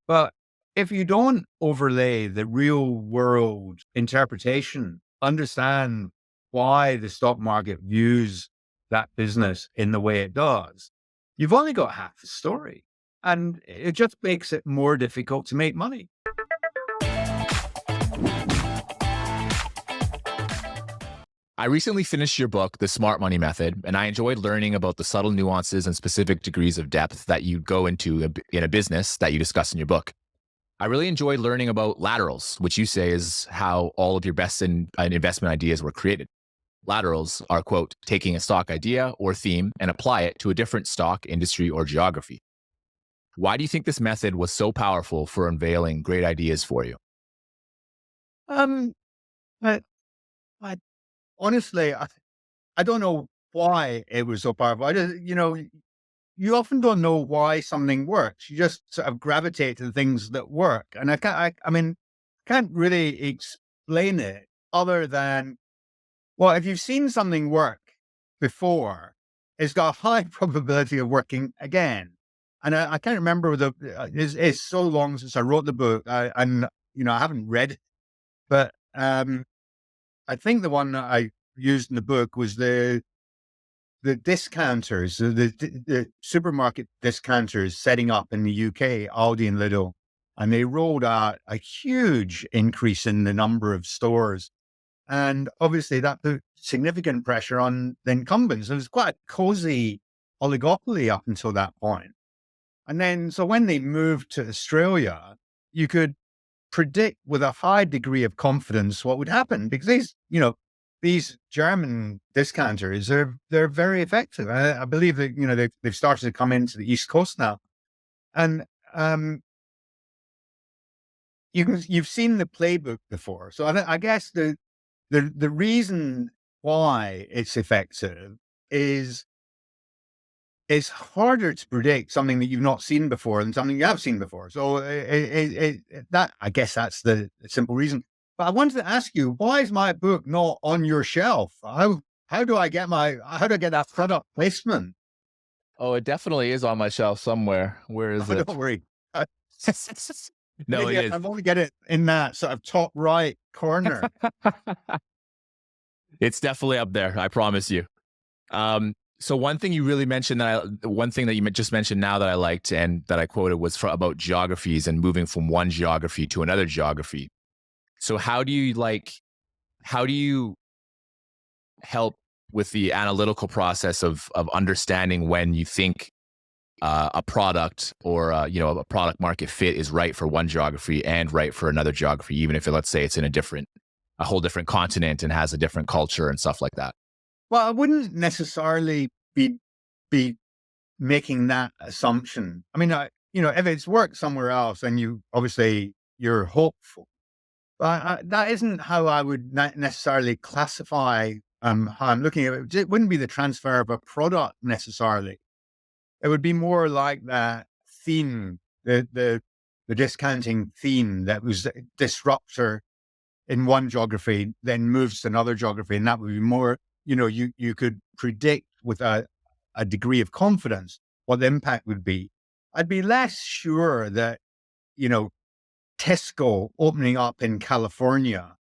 But if you don't overlay the real world interpretation, understand why the stock market views that business in the way it does, you've only got half the story. And it just makes it more difficult to make money. I recently finished your book, The Smart Money Method, and I enjoyed learning about the subtle nuances and specific degrees of depth that you go into in a business that you discuss in your book. I really enjoyed learning about laterals, which you say is how all of your best investment ideas were created. Laterals are, quote, taking a stock idea or theme and apply it to a different stock, industry, or geography. Why do you think this method was so powerful for unveiling great ideas for you? Um, I, I honestly, I don't know why it was so powerful. You often don't know why something works. You just sort of gravitate to the things that work. And can't really explain it other than, well, if you've seen something work before, it's got a high probability of working again. And I can't remember it's so long since I wrote the book, I haven't read it, but I think the one that I used in the book was the discounters, the supermarket discounters setting up in the UK, Aldi and Lidl, and they rolled out a huge increase in the number of stores. And obviously that put significant pressure on the incumbents. It was quite a cozy oligopoly up until that point. And then, so when they moved to Australia, you could predict with a high degree of confidence what would happen because these German discounters they're very effective. I believe that they've started to come into the East Coast now, and you've seen the playbook before. So I guess the reason why it's effective is it's harder to predict something that you've not seen before than something you have seen before. So that I guess that's the simple reason. But I wanted to ask you, why is my book not on your shelf? How do I get that product placement? Oh, it definitely is on my shelf somewhere. Where is Oh, don't it? worry. I, No, it is. I've only get it in that sort of top right corner. It's definitely up there. I promise you. So one thing that you just mentioned now that I liked and that I quoted was about geographies and moving from one geography to another geography. So how do you help with the analytical process of understanding when you think a product or a product market fit is right for one geography and right for another geography, even if let's say it's in a whole different continent and has a different culture and stuff like that? Well, I wouldn't necessarily be making that assumption. If it's worked somewhere else, then you're hopeful. But that isn't how I would necessarily classify how I'm looking at it. It wouldn't be the transfer of a product necessarily. It would be more like that theme, the discounting theme that was a disruptor in one geography, then moves to another geography, and that would be more. You could predict with a degree of confidence what the impact would be. I'd be less sure that you know Tesco opening up in California.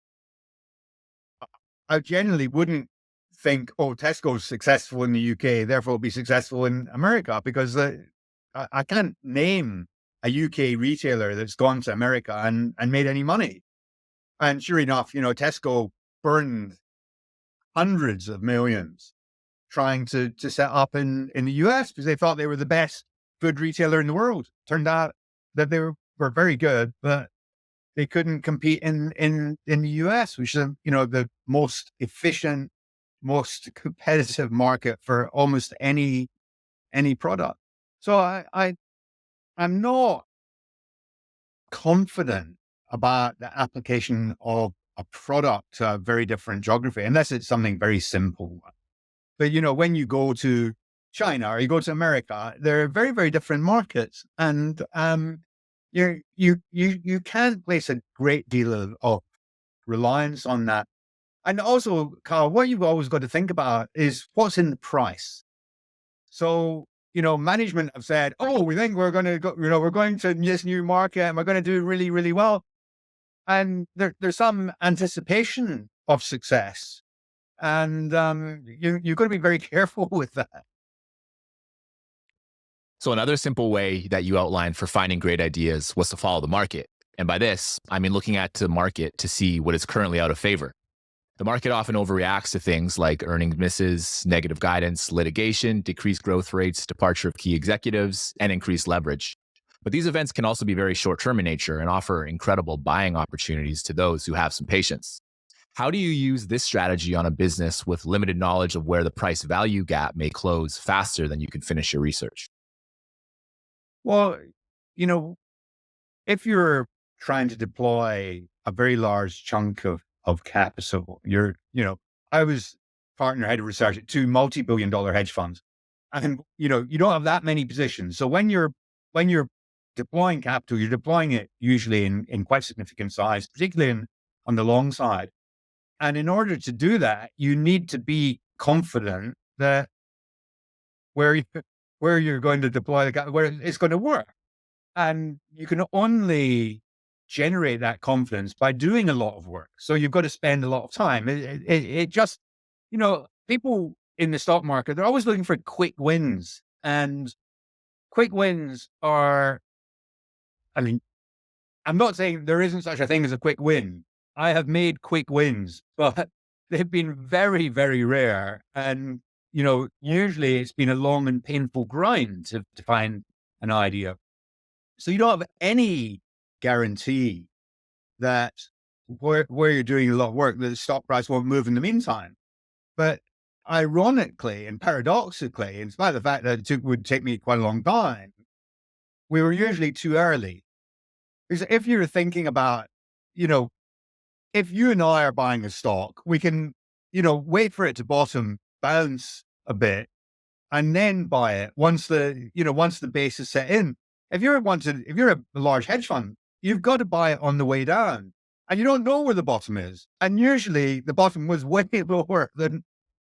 I generally wouldn't think, oh, Tesco's successful in the UK, therefore it'll be successful in America, because I can't name a UK retailer that's gone to America and made any money. And sure enough, Tesco burned hundreds of millions trying to set up in the US because they thought they were the best food retailer in the world. Turned out that they were very good, but they couldn't compete in the US, which is, the most efficient, most competitive market for almost any product. So I'm not confident about the application of a product to a very different geography, unless it's something very simple. But when you go to China or you go to America, they're very, very different markets, and you can't place a great deal of reliance on that. And also, Carl, what you've always got to think about is what's in the price. So management have said, oh, we think we're going to go, we're going to this new market and we're going to do really, really well. And there's some anticipation of success. And you've got to be very careful with that. So another simple way that you outlined for finding great ideas was to follow the market. And by this, I mean looking at the market to see what is currently out of favor. The market often overreacts to things like earnings misses, negative guidance, litigation, decreased growth rates, departure of key executives, and increased leverage. But these events can also be very short term in nature and offer incredible buying opportunities to those who have some patience. How do you use this strategy on a business with limited knowledge of where the price value gap may close faster than you can finish your research? Well, you know, if you're trying to deploy a very large chunk of capital, I was partner head of research at two multi-billion-dollar hedge funds. And, you don't have that many positions. So when you're deploying capital, you're deploying it usually in quite significant size, particularly on the long side. And in order to do that, you need to be confident that where you, where you're going to deploy the capital, where it's going to work. And you can only generate that confidence by doing a lot of work. So you've got to spend a lot of time. It just, people in the stock market, they're always looking for quick wins. And quick wins are, I mean, I'm not saying there isn't such a thing as a quick win. I have made quick wins, but they've been very, very rare. And, usually it's been a long and painful grind to find an idea. So you don't have any guarantee that where you're doing a lot of work, the stock price won't move in the meantime. But ironically and paradoxically, in spite of the fact that it would take me quite a long time, we were usually too early. Because if you're thinking about, you know, if you and I are buying a stock, we can, wait for it to bottom, bounce a bit, and then buy it once the base is set in. If you're a large hedge fund, you've got to buy it on the way down, and you don't know where the bottom is. And usually, the bottom was way lower than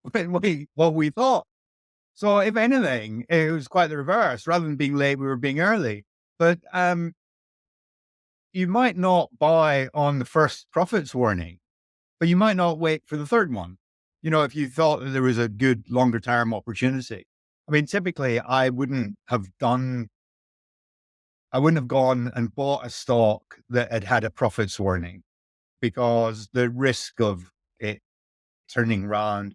what we thought. So, if anything, it was quite the reverse. Rather than being late, we were being early. But you might not buy on the first profits warning, but you might not wait for the third one. If you thought that there was a good longer term opportunity. I mean, typically, I wouldn't have gone and bought a stock that had had a profits warning, because the risk of it turning round,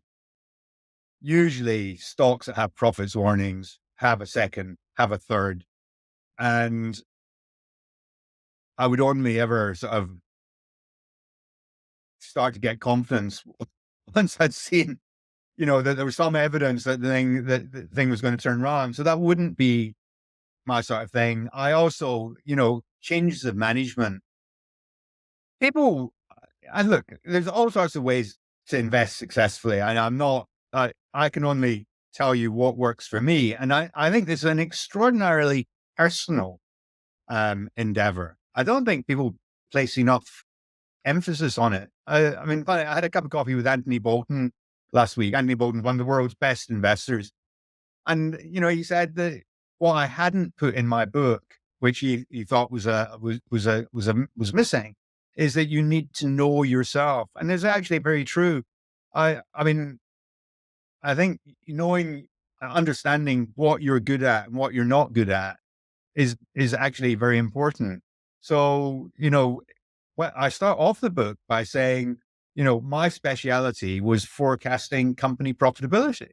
usually stocks that have profits warnings have a second, have a third. And I would only ever sort of start to get confidence once I'd seen, that there was some evidence that the thing was going to turn around. So that wouldn't be my sort of thing. I also, changes of management. People, and look, there's all sorts of ways to invest successfully. And I can only tell you what works for me. And I think this is an extraordinarily personal endeavor. I don't think people place enough emphasis on it. I mean, I had a cup of coffee with Anthony Bolton last week. Anthony Bolton, one of the world's best investors. And, he said that what I hadn't put in my book, which he thought was missing, is that you need to know yourself. And it's actually very true. I mean, I think understanding what you're good at and what you're not good at is actually very important. So, I start off the book by saying, my speciality was forecasting company profitability.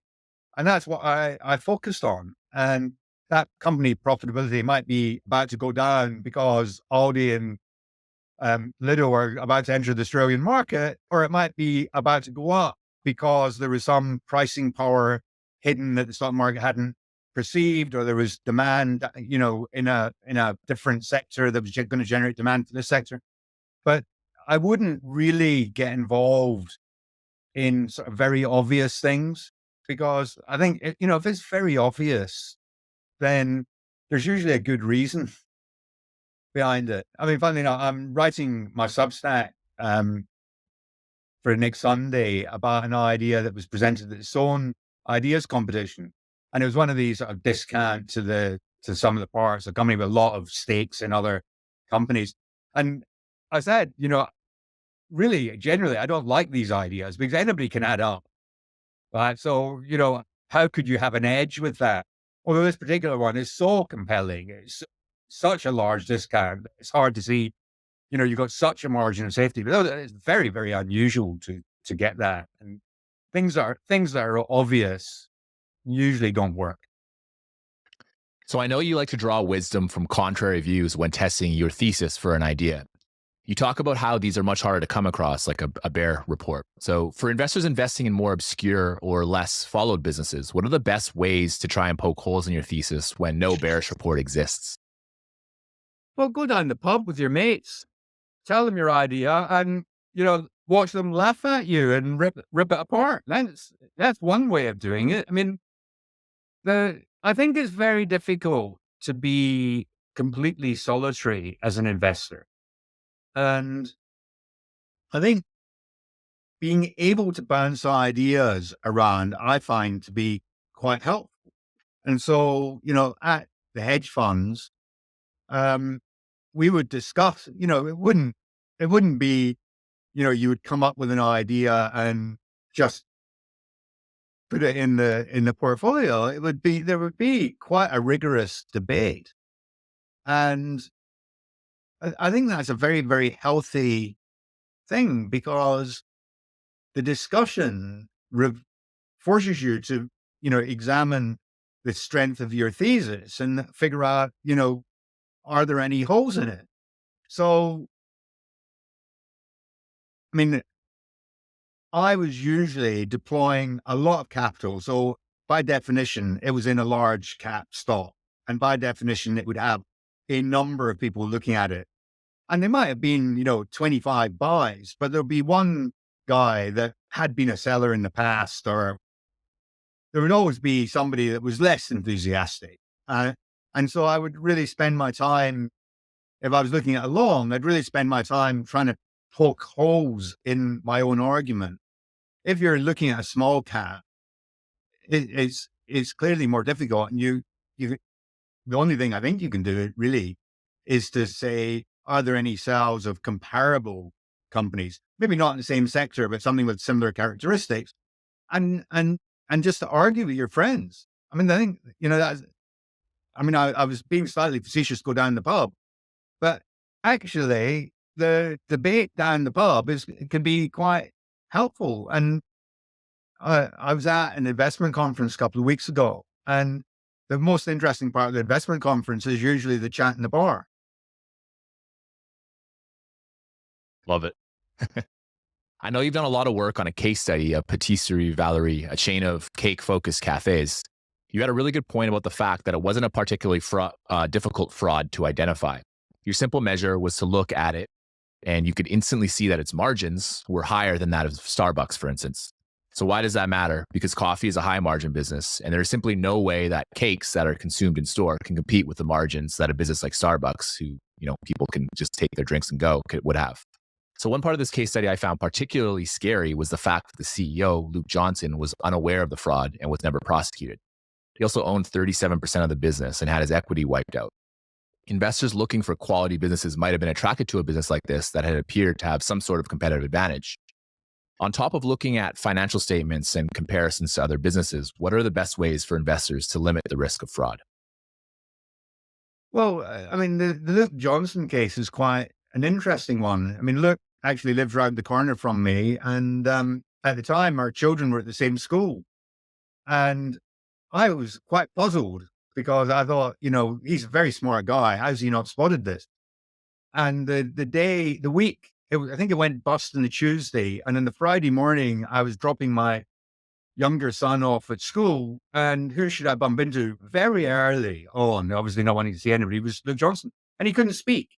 And that's what I focused on. And that company profitability might be about to go down because Aldi and Lidl are about to enter the Australian market, or it might be about to go up because there was some pricing power hidden that the stock market hadn't perceived, or there was demand, in a different sector that was going to generate demand for this sector. But I wouldn't really get involved in sort of very obvious things, because I think, if it's very obvious, then there's usually a good reason behind it. I mean, funny enough, I'm writing my Substack for next Sunday about an idea that was presented at its own ideas competition. And it was one of these discount to some of the parts, a company with a lot of stakes in other companies. And I said, really, generally, I don't like these ideas because anybody can add up. Right. So, how could you have an edge with that? Although this particular one is so compelling, it's such a large discount. It's hard to see, you've got such a margin of safety, but it's very, very unusual to get that. And things that are obvious usually don't work. So I know you like to draw wisdom from contrary views when testing your thesis for an idea. You talk about how these are much harder to come across, like a bear report. So, for investors investing in more obscure or less followed businesses, what are the best ways to try and poke holes in your thesis when no bearish report exists? Well, go down the pub with your mates, tell them your idea, and watch them laugh at you and rip it apart. That's one way of doing it. I mean, I think it's very difficult to be completely solitary as an investor. And I think being able to bounce ideas around, I find to be quite helpful. And so, at the hedge funds, um, we would discuss, it wouldn't be, you would come up with an idea and just put it in the portfolio. There would be quite a rigorous debate. And I think that's a very, very healthy thing because the discussion forces you to, examine the strength of your thesis and figure out, are there any holes in it? So, I mean, I was usually deploying a lot of capital. So by definition, it was in a large cap stock. And by definition, it would have a number of people looking at it. And there might have been, 25 buys, but there'll be one guy that had been a seller in the past, or there would always be somebody that was less enthusiastic. And so I would really spend my time, if I was looking at a long, I'd really spend my time trying to poke holes in my own argument. If you're looking at a small cap, it's clearly more difficult. And you, the only thing I think you can do really is to say, are there any sales of comparable companies? Maybe not in the same sector, but something with similar characteristics, and and and just to argue with your friends. I mean, I think that's. I mean, I was being slightly facetious, go down the pub, but actually, the debate down the pub can be quite helpful. And I was at an investment conference a couple of weeks ago, and the most interesting part of the investment conference is usually the chat in the bar. Love it. I know you've done a lot of work on a case study of Patisserie Valerie, a chain of cake-focused cafes. You had a really good point about the fact that it wasn't a particularly difficult fraud to identify. Your simple measure was to look at it, and you could instantly see that its margins were higher than that of Starbucks, for instance. So why does that matter? Because coffee is a high margin business, and there's simply no way that cakes that are consumed in store can compete with the margins that a business like Starbucks, who people can just take their drinks and go, would have. So one part of this case study I found particularly scary was the fact that the CEO, Luke Johnson, was unaware of the fraud and was never prosecuted. He also owned 37% of the business and had his equity wiped out. Investors looking for quality businesses might have been attracted to a business like this that had appeared to have some sort of competitive advantage. On top of looking at financial statements and comparisons to other businesses, what are the best ways for investors to limit the risk of fraud? Well, I mean, the Luke Johnson case is quite an interesting one. I mean, Luke actually lives around the corner from me, and at the time, our children were at the same school, and I was quite puzzled because I thought, he's a very smart guy. How's he not spotted this? And the week, I think it went bust on the Tuesday. And then the Friday morning, I was dropping my younger son off at school. And who should I bump into very early on? Obviously not wanting to see anybody, was Luke Johnson. And he couldn't speak.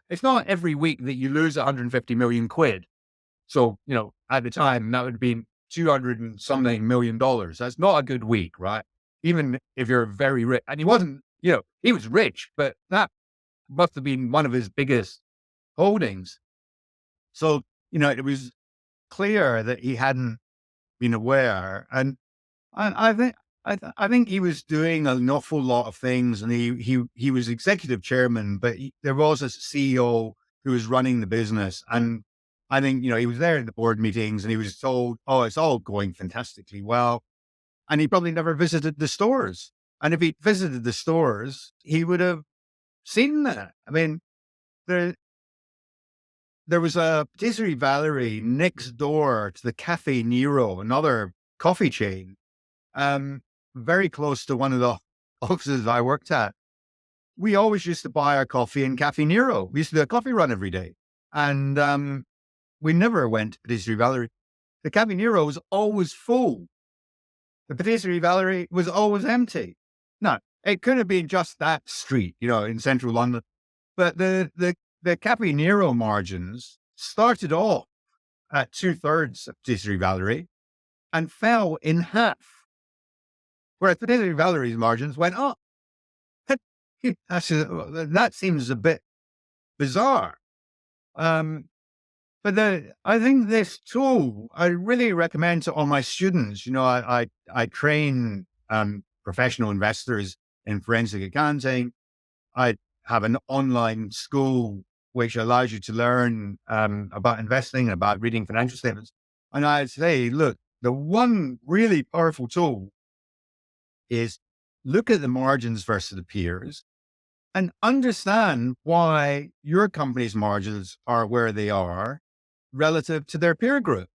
It's not every week that you lose 150 million quid. So, at the time, that would have been 200 and something million dollars. That's not a good week, right? Even if you're very rich. And he wasn't, he was rich, but that must have been one of his biggest holdings. So, it was clear that he hadn't been aware. And I think I think he was doing an awful lot of things, and he was executive chairman, but there was a CEO who was running the business, and I think he was there at the board meetings, and he was told, "Oh, it's all going fantastically well," and he probably never visited the stores. And if he'd visited the stores, he would have seen that. I mean, there there was a patisserie Valerie next door to the Cafe Nero, another coffee chain, um, very close to one of the offices I worked at. We always used to buy our coffee in Cafe Nero. We used to do a coffee run every day. And we never went to Patisserie Valerie. The Cafe Nero was always full. The Patisserie Valerie was always empty. No, it could have been just that street, in central London. But the Cafe Nero margins started off at 2/3 of Patisserie Valerie and fell in half, whereas Patisserie Valerie's margins went up. That seems a bit bizarre. Um, but I think this tool, I really recommend to all my students. I train professional investors in forensic accounting. I have an online school which allows you to learn about investing, about reading financial statements. And I'd say, look, the one really powerful tool is look at the margins versus the peers and understand why your company's margins are where they are relative to their peer group.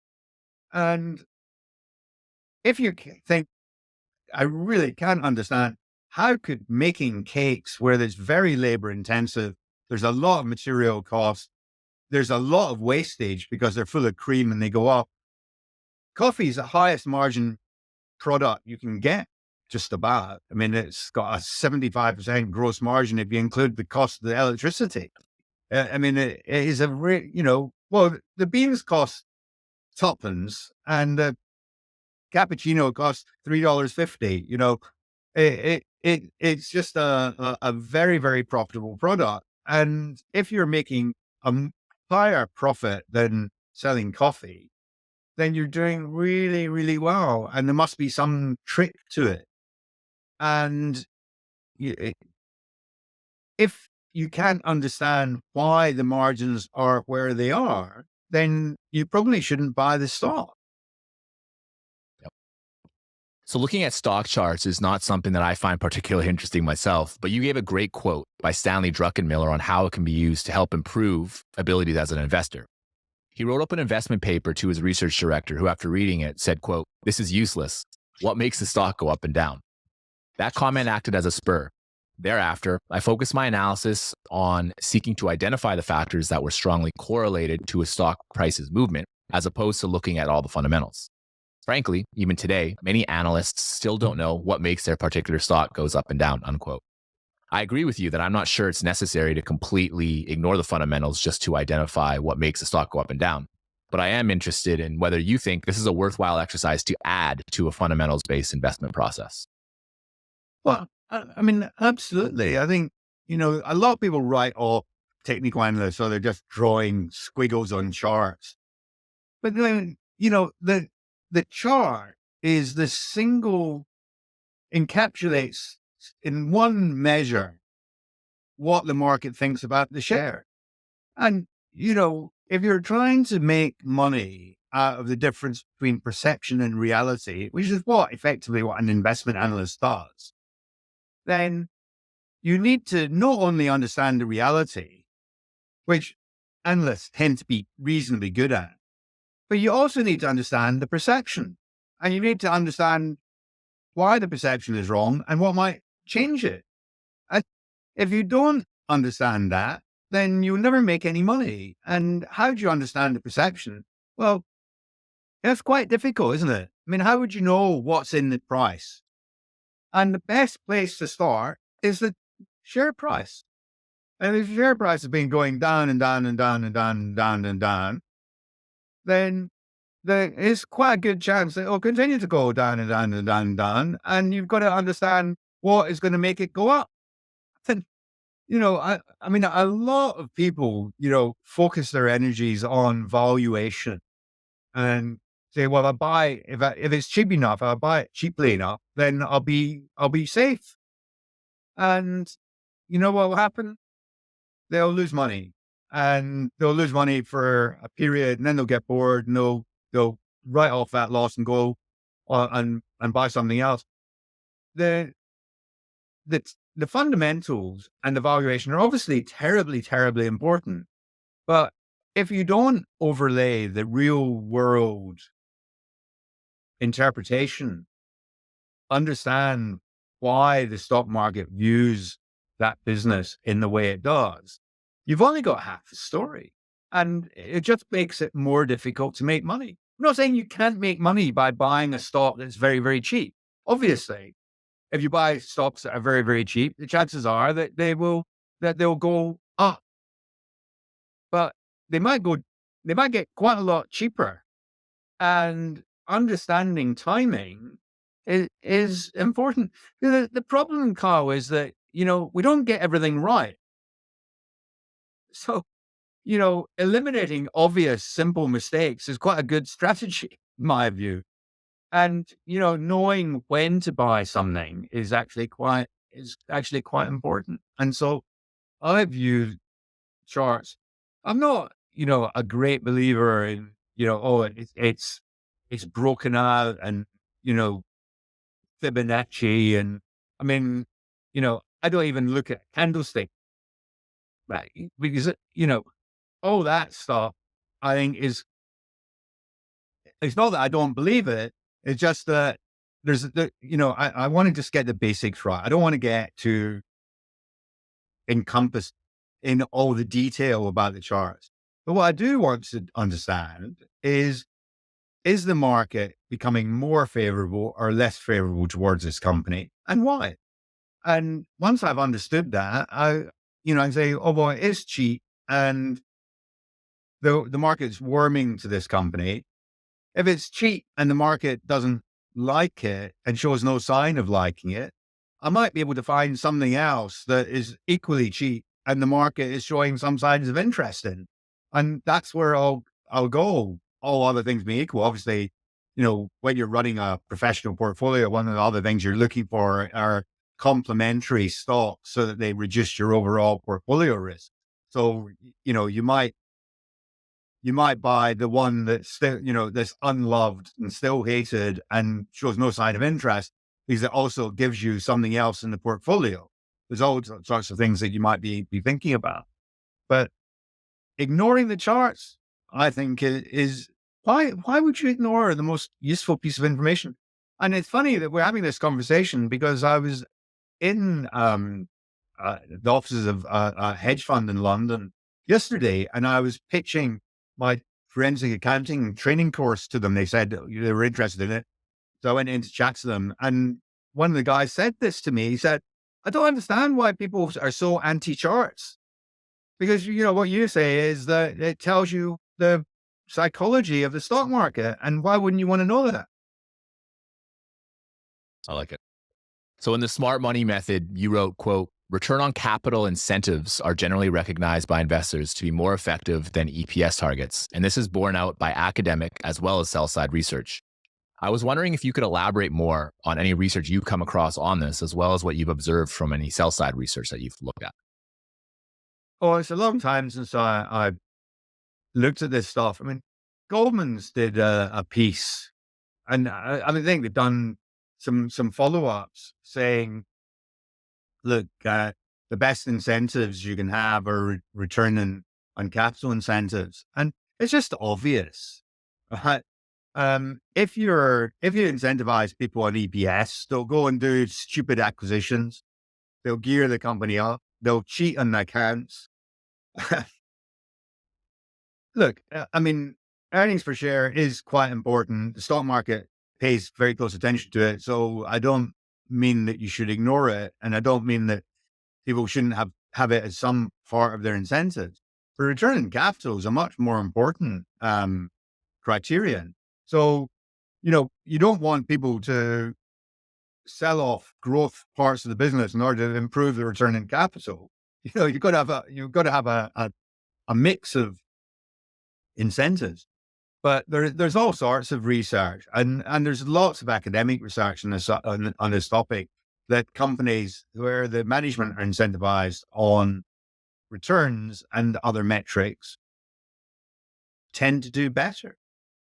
And if you think, I really can't understand, how could making cakes where there's very labor intensive, there's a lot of material cost, there's a lot of wastage because they're full of cream and they go up. Coffee is the highest margin product you can get, just about. I mean, it's got a 75% gross margin if you include the cost of the electricity. I mean, it is well, the beans cost tuppence and the cappuccino costs $3.50. It's just a very, very profitable product. And if you're making a higher profit than selling coffee, then you're doing really, really well. And there must be some trick to it. And if you can't understand why the margins are where they are, then you probably shouldn't buy the stock. So looking at stock charts is not something that I find particularly interesting myself, but you gave a great quote by Stanley Druckenmiller on how it can be used to help improve abilities as an investor. He wrote up an investment paper to his research director who, after reading it, said, quote, "This is useless. What makes the stock go up and down?" That comment acted as a spur. Thereafter, I focused my analysis on seeking to identify the factors that were strongly correlated to a stock price's movement, as opposed to looking at all the fundamentals. Frankly, even today, many analysts still don't know what makes their particular stock goes up and down, unquote. I agree with you that I'm not sure it's necessary to completely ignore the fundamentals just to identify what makes a stock go up and down. But I am interested in whether you think this is a worthwhile exercise to add to a fundamentals-based investment process. Well, I mean, absolutely. I think, a lot of people write off technical analysts, so they're just drawing squiggles on charts. But then, the chart is the single encapsulates in one measure what the market thinks about the share. And, if you're trying to make money out of the difference between perception and reality, which is effectively what an investment analyst does, then you need to not only understand the reality, which analysts tend to be reasonably good at, but you also need to understand the perception. And you need to understand why the perception is wrong and what might change it. And if you don't understand that, then you'll never make any money. And how do you understand the perception? Well, that's quite difficult, isn't it? I mean, how would you know what's in the price? And the best place to start is the share price. And if the share price has been going down and down and down and down and down and down, then there is quite a good chance that it'll continue to go down and down and down and down. And you've got to understand what is going to make it go up. And, I mean, a lot of people, focus their energies on valuation and say, well, if it's cheap enough, I buy it cheaply enough, then I'll be safe. And you know what will happen? They'll lose money, and they'll lose money for a period, and then they'll get bored, and they'll write off that loss and go and buy something else. The the fundamentals and the valuation are obviously terribly, terribly important. But if you don't overlay the real world interpretation, understand why the stock market views that business in the way it does, you've only got half the story. And it just makes it more difficult to make money. I'm not saying you can't make money by buying a stock that's very, very cheap. Obviously, if you buy stocks that are very, very cheap, the chances are that they'll go up, but they might go, they might get quite a lot cheaper. And understanding timing is important. The problem, Carl, is that, we don't get everything right. So, eliminating obvious, simple mistakes is quite a good strategy, in my view. And, knowing when to buy something is actually quite important. And so I view charts. I'm not, a great believer in, it's broken out and, you know, Fibonacci. And I mean, I don't even look at candlestick, right? Because, all that stuff I think it's not that I don't believe it. It's just that I want to just get the basics right. I don't want to get to encompass in all the detail about the charts. But what I do want to understand is the market becoming more favorable or less favorable towards this company, and why? And once I've understood that, I say, oh, well, it is cheap and the market's warming to this company. If it's cheap and the market doesn't like it and shows no sign of liking it, I might be able to find something else that is equally cheap and the market is showing some signs of interest in. And that's where I'll go. All other things being equal. Obviously, when you're running a professional portfolio, one of the other things you're looking for are complementary stocks so that they reduce your overall portfolio risk. So, you might buy the one that's still, that's unloved and still hated and shows no sign of interest, because it also gives you something else in the portfolio. There's all sorts of things that you might be thinking about. But ignoring the charts, I think is why would you ignore the most useful piece of information? And it's funny that we're having this conversation because I was in the offices of a hedge fund in London yesterday, and I was pitching my forensic accounting training course to them. They said they were interested in it. So I went in to chat to them. And one of the guys said this to me. He said, I don't understand why people are so anti-charts. Because, what you say is that it tells you the psychology of the stock market. And why wouldn't you want to know that? I like it. So in the smart money method, you wrote, quote, return on capital incentives are generally recognized by investors to be more effective than EPS targets. And this is borne out by academic as well as sell side research. I was wondering if you could elaborate more on any research you've come across on this, as well as what you've observed from any sell side research that you've looked at. Oh, it's a long time since I looked at this stuff. I mean, Goldman's did a piece, and I think they've done some follow-ups saying, look, the best incentives you can have are return on capital incentives. And it's just obvious, right? If you incentivize people on EPS, they'll go and do stupid acquisitions. They'll gear the company up. They'll cheat on the accounts. Look, I mean, earnings per share is quite important. The stock market pays very close attention to it. So I don't mean that you should ignore it. And I don't mean that people shouldn't have it as some part of their incentives. But return on capital is a much more important criterion. So, you don't want people to sell off growth parts of the business in order to improve the return on capital. You've got to have a mix of incentives. But there's all sorts of research, and there's lots of academic research on this topic, that companies where the management are incentivized on returns and other metrics tend to do better.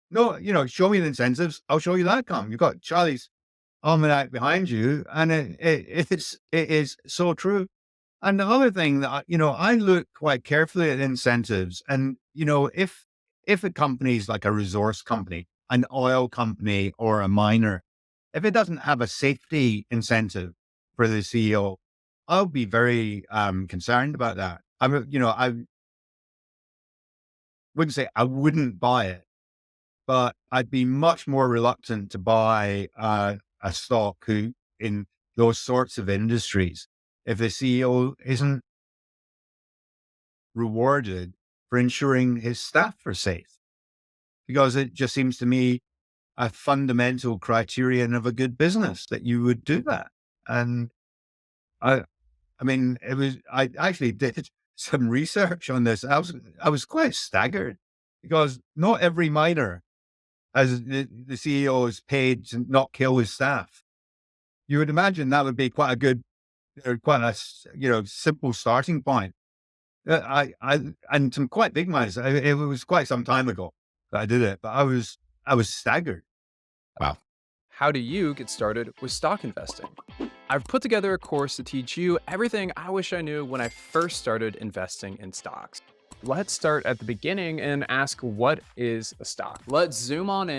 No, show me the incentives, I'll show you the outcome. You've got Charlie's almanac behind you, and it is so true. And the other thing that I look quite carefully at incentives, and if a company is like a resource company, an oil company, or a miner, if it doesn't have a safety incentive for the CEO, I'll be very concerned about that. I wouldn't say I wouldn't buy it, but I'd be much more reluctant to buy a stock in those sorts of industries if the CEO isn't rewarded for ensuring his staff are safe, because it just seems to me a fundamental criterion of a good business that you would do that. And I, I mean, I actually did some research on this. I was quite staggered, because not every miner as the CEO is paid to not kill his staff. You would imagine that would be quite a good, quite a simple starting point. And some quite big miners. It was quite some time ago that I did it, but I was staggered. Wow. How do you get started with stock investing? I've put together a course to teach you everything I wish I knew when I first started investing in stocks. Let's start at the beginning and ask, what is a stock? Let's zoom on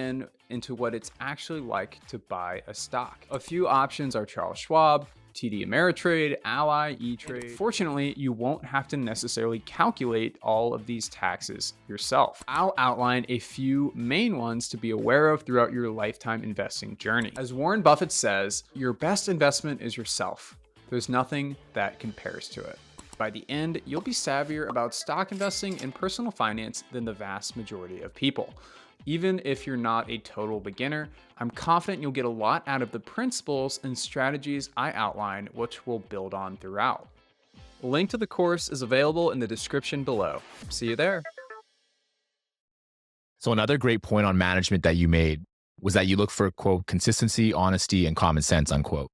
into what it's actually like to buy a stock. A few options are Charles Schwab, TD Ameritrade, Ally, E-Trade. Fortunately, you won't have to necessarily calculate all of these taxes yourself. I'll outline a few main ones to be aware of throughout your lifetime investing journey. As Warren Buffett says, your best investment is yourself. There's nothing that compares to it. By the end, you'll be savvier about stock investing and personal finance than the vast majority of people. Even if you're not a total beginner, I'm confident you'll get a lot out of the principles and strategies I outline, which we'll build on throughout. A link to the course is available in the description below. See you there. So another great point on management that you made was that you look for, quote, consistency, honesty, and common sense, unquote.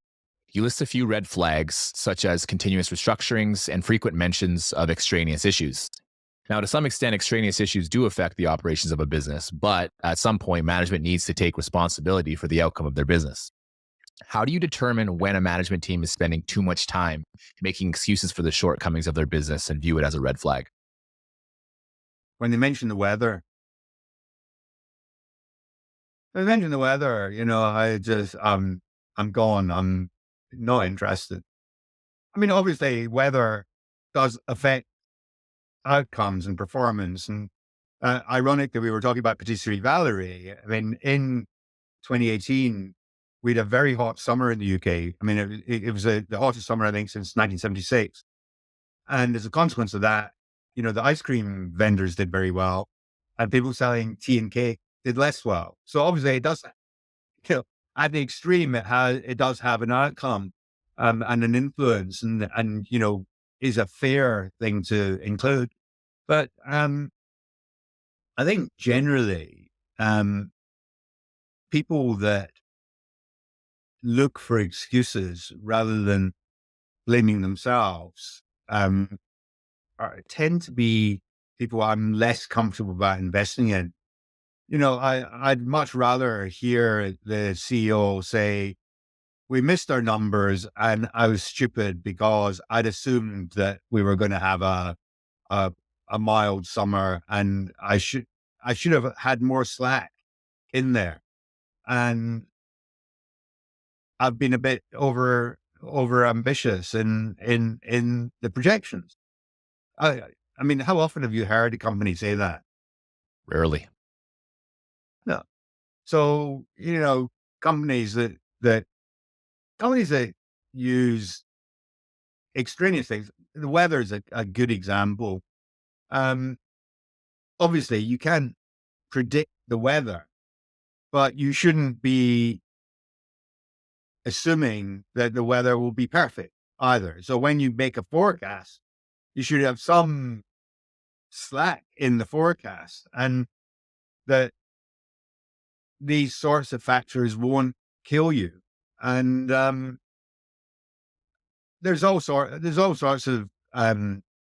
You list a few red flags, such as continuous restructurings and frequent mentions of extraneous issues. Now, to some extent, extraneous issues do affect the operations of a business, but at some point, management needs to take responsibility for the outcome of their business. How do you determine when a management team is spending too much time making excuses for the shortcomings of their business and view it as a red flag? When they mention the weather, I just, I'm gone. I'm not interested. I mean, obviously, weather does affect outcomes and performance. And ironic that we were talking about patisserie Valerie. I mean, in 2018, we had a very hot summer in the UK. I mean, it was the hottest summer, I think, since 1976. And as a consequence of that, the ice cream vendors did very well, and people selling tea and cake did less well. So obviously, it does, at the extreme, it does have an outcome and an influence, and is a fair thing to include. But I think generally, people that look for excuses rather than blaming themselves tend to be people I'm less comfortable about investing in. I'd much rather hear the CEO say, "We missed our numbers, and I was stupid because I'd assumed that we were going to have a a mild summer, and I should have had more slack in there, and I've been a bit over ambitious in the projections." I mean, how often have you heard a company say that? Rarely. No. So, companies that companies that use extraneous things, the weather is a good example. Um, Obviously, you can't predict the weather, but you shouldn't be assuming that the weather will be perfect either. So when you make a forecast, you should have some slack in the forecast, and that these sorts of factors won't kill you. And there's all sorts of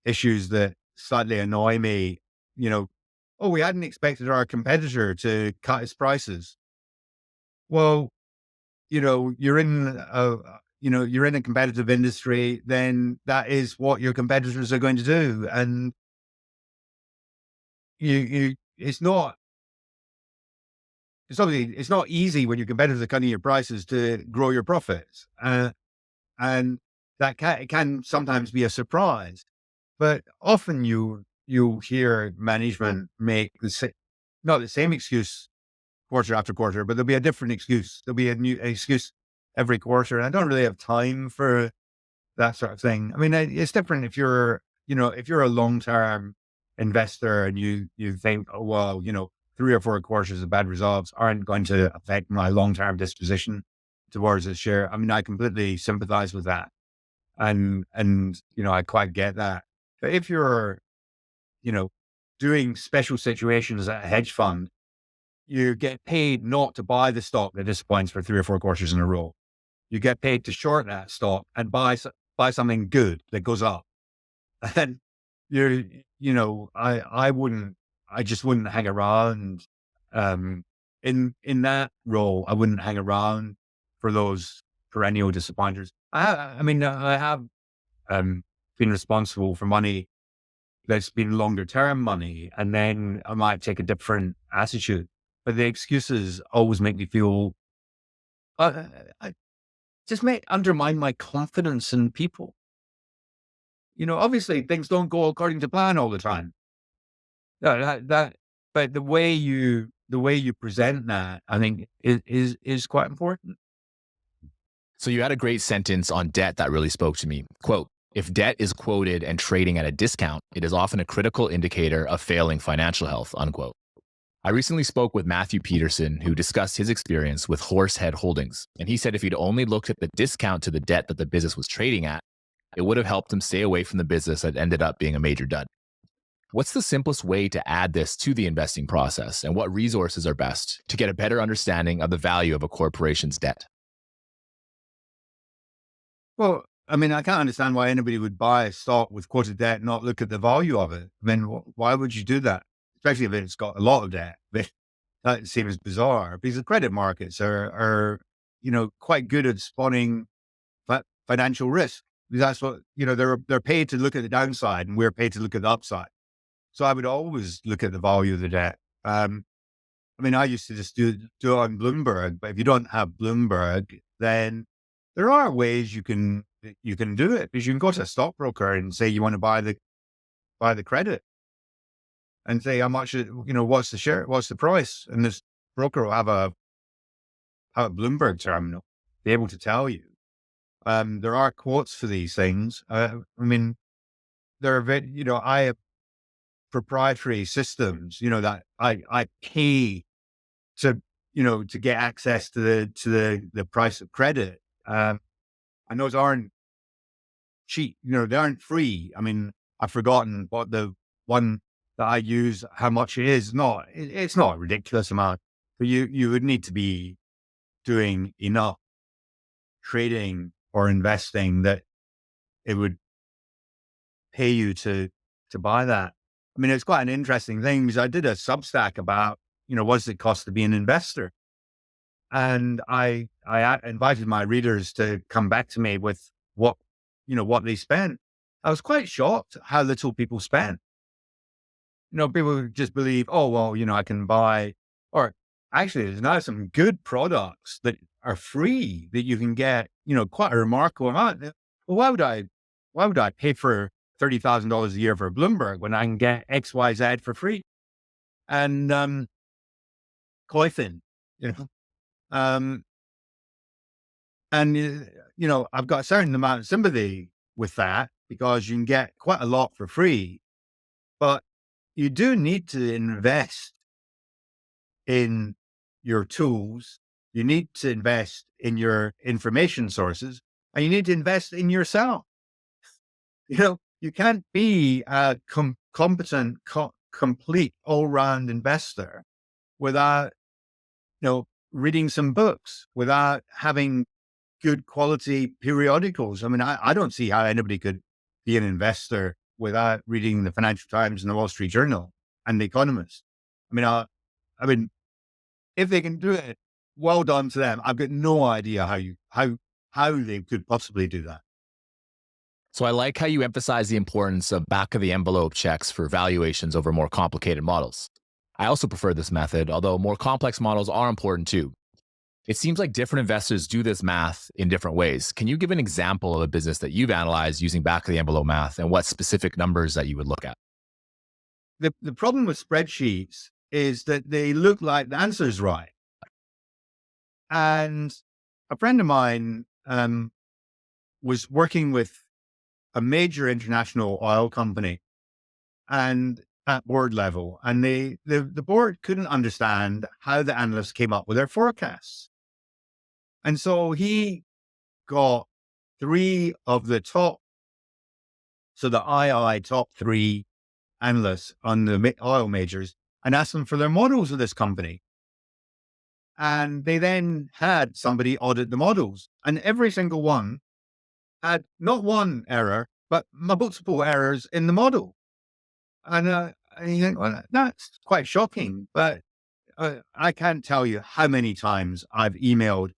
issues that slightly annoy me. You know, oh, we hadn't expected our competitor to cut his prices. Well, you're in a competitive industry, then that is what your competitors are going to do. And it's not, it's not easy when your competitors are cutting your prices to grow your profits. And that it can sometimes be a surprise, but often you hear management make not the same excuse quarter after quarter, but there'll be a different excuse. There'll be a new excuse every quarter. And I don't really have time for that sort of thing. I mean, it's different if if you're a long-term investor and you think, oh, well, 3 or 4 quarters of bad results aren't going to affect my long-term disposition towards a share. I mean, I completely sympathize with that. And I quite get that. But if you're, you know, doing special situations at a hedge fund, you get paid not to buy the stock that disappoints for 3 or 4 quarters in a row. You get paid to short that stock and buy something good that goes up. And you're, I just wouldn't hang around. In that role, I wouldn't hang around for those perennial disappointers. I mean, I have been responsible for money that's been longer term money, and then I might take a different attitude. But the excuses always make me feel, I just may undermine my confidence in people. Obviously things don't go according to plan all the time. No, but the way you present that, I think is quite important. So you had a great sentence on debt that really spoke to me. Quote, if debt is quoted and trading at a discount, it is often a critical indicator of failing financial health, unquote. I recently spoke with Matthew Peterson, who discussed his experience with Horsehead Holdings. And he said if he'd only looked at the discount to the debt that the business was trading at, it would have helped him stay away from the business that ended up being a major dud. What's the simplest way to add this to the investing process, and what resources are best to get a better understanding of the value of a corporation's debt? Well, I mean, I can't understand why anybody would buy a stock with quoted debt and not look at the value of it. I mean, why would you do that? Especially if it's got a lot of debt. That seems bizarre because the credit markets are quite good at spotting financial risk. That's what, they're paid to look at the downside and we're paid to look at the upside. So I would always look at the value of the debt. I mean, I used to just do it on Bloomberg, but if you don't have Bloomberg, then there are ways you can do it, because you can go to a stockbroker and say you want to buy the credit and say how much, what's the share, what's the price, and this broker will have a Bloomberg terminal, be able to tell you. There are quotes for these things. I mean, there are I have proprietary systems, that I pay to to get access to the price of credit. And those aren't cheap, they aren't free. I mean, I've forgotten what the one that I use, how much it is. It's not a ridiculous amount, but you would need to be doing enough trading or investing that it would pay you to buy that. I mean, it's quite an interesting thing because I did a Substack about, what's it cost to be an investor? And I invited my readers to come back to me with what they spent. I was quite shocked how little people spent. People just believe, oh, well, I can buy, or actually there's now some good products that are free that you can get, quite a remarkable amount. Well, why would I pay for $30,000 a year for Bloomberg when I can get X, Y, Z for free? And, Coifin, you know, um, and, I've got a certain amount of sympathy with that because you can get quite a lot for free, but you do need to invest in your tools. You need to invest in your information sources, and you need to invest in yourself. You can't be a competent, complete all round investor without, reading some books, without having good quality periodicals. I mean, I don't see how anybody could be an investor without reading the Financial Times and the Wall Street Journal and the Economist. I mean, if they can do it, well done to them. I've got no idea how they could possibly do that. So I like how you emphasize the importance of back of the envelope checks for valuations over more complicated models. I also prefer this method, although more complex models are important too. It seems like different investors do this math in different ways. Can you give an example of a business that you've analyzed using back of the envelope math and what specific numbers that you would look at? The problem with spreadsheets is that they look like the answer's right. And a friend of mine was working with a major international oil company, and at board level, and the board couldn't understand how the analysts came up with their forecasts. And so he got three of the top, so the II top three analysts on the oil majors, and asked them for their models of this company. And they then had somebody audit the models, and every single one had not one error, but multiple errors in the model. And you think, well, that's quite shocking. But I can't tell you how many times I've emailed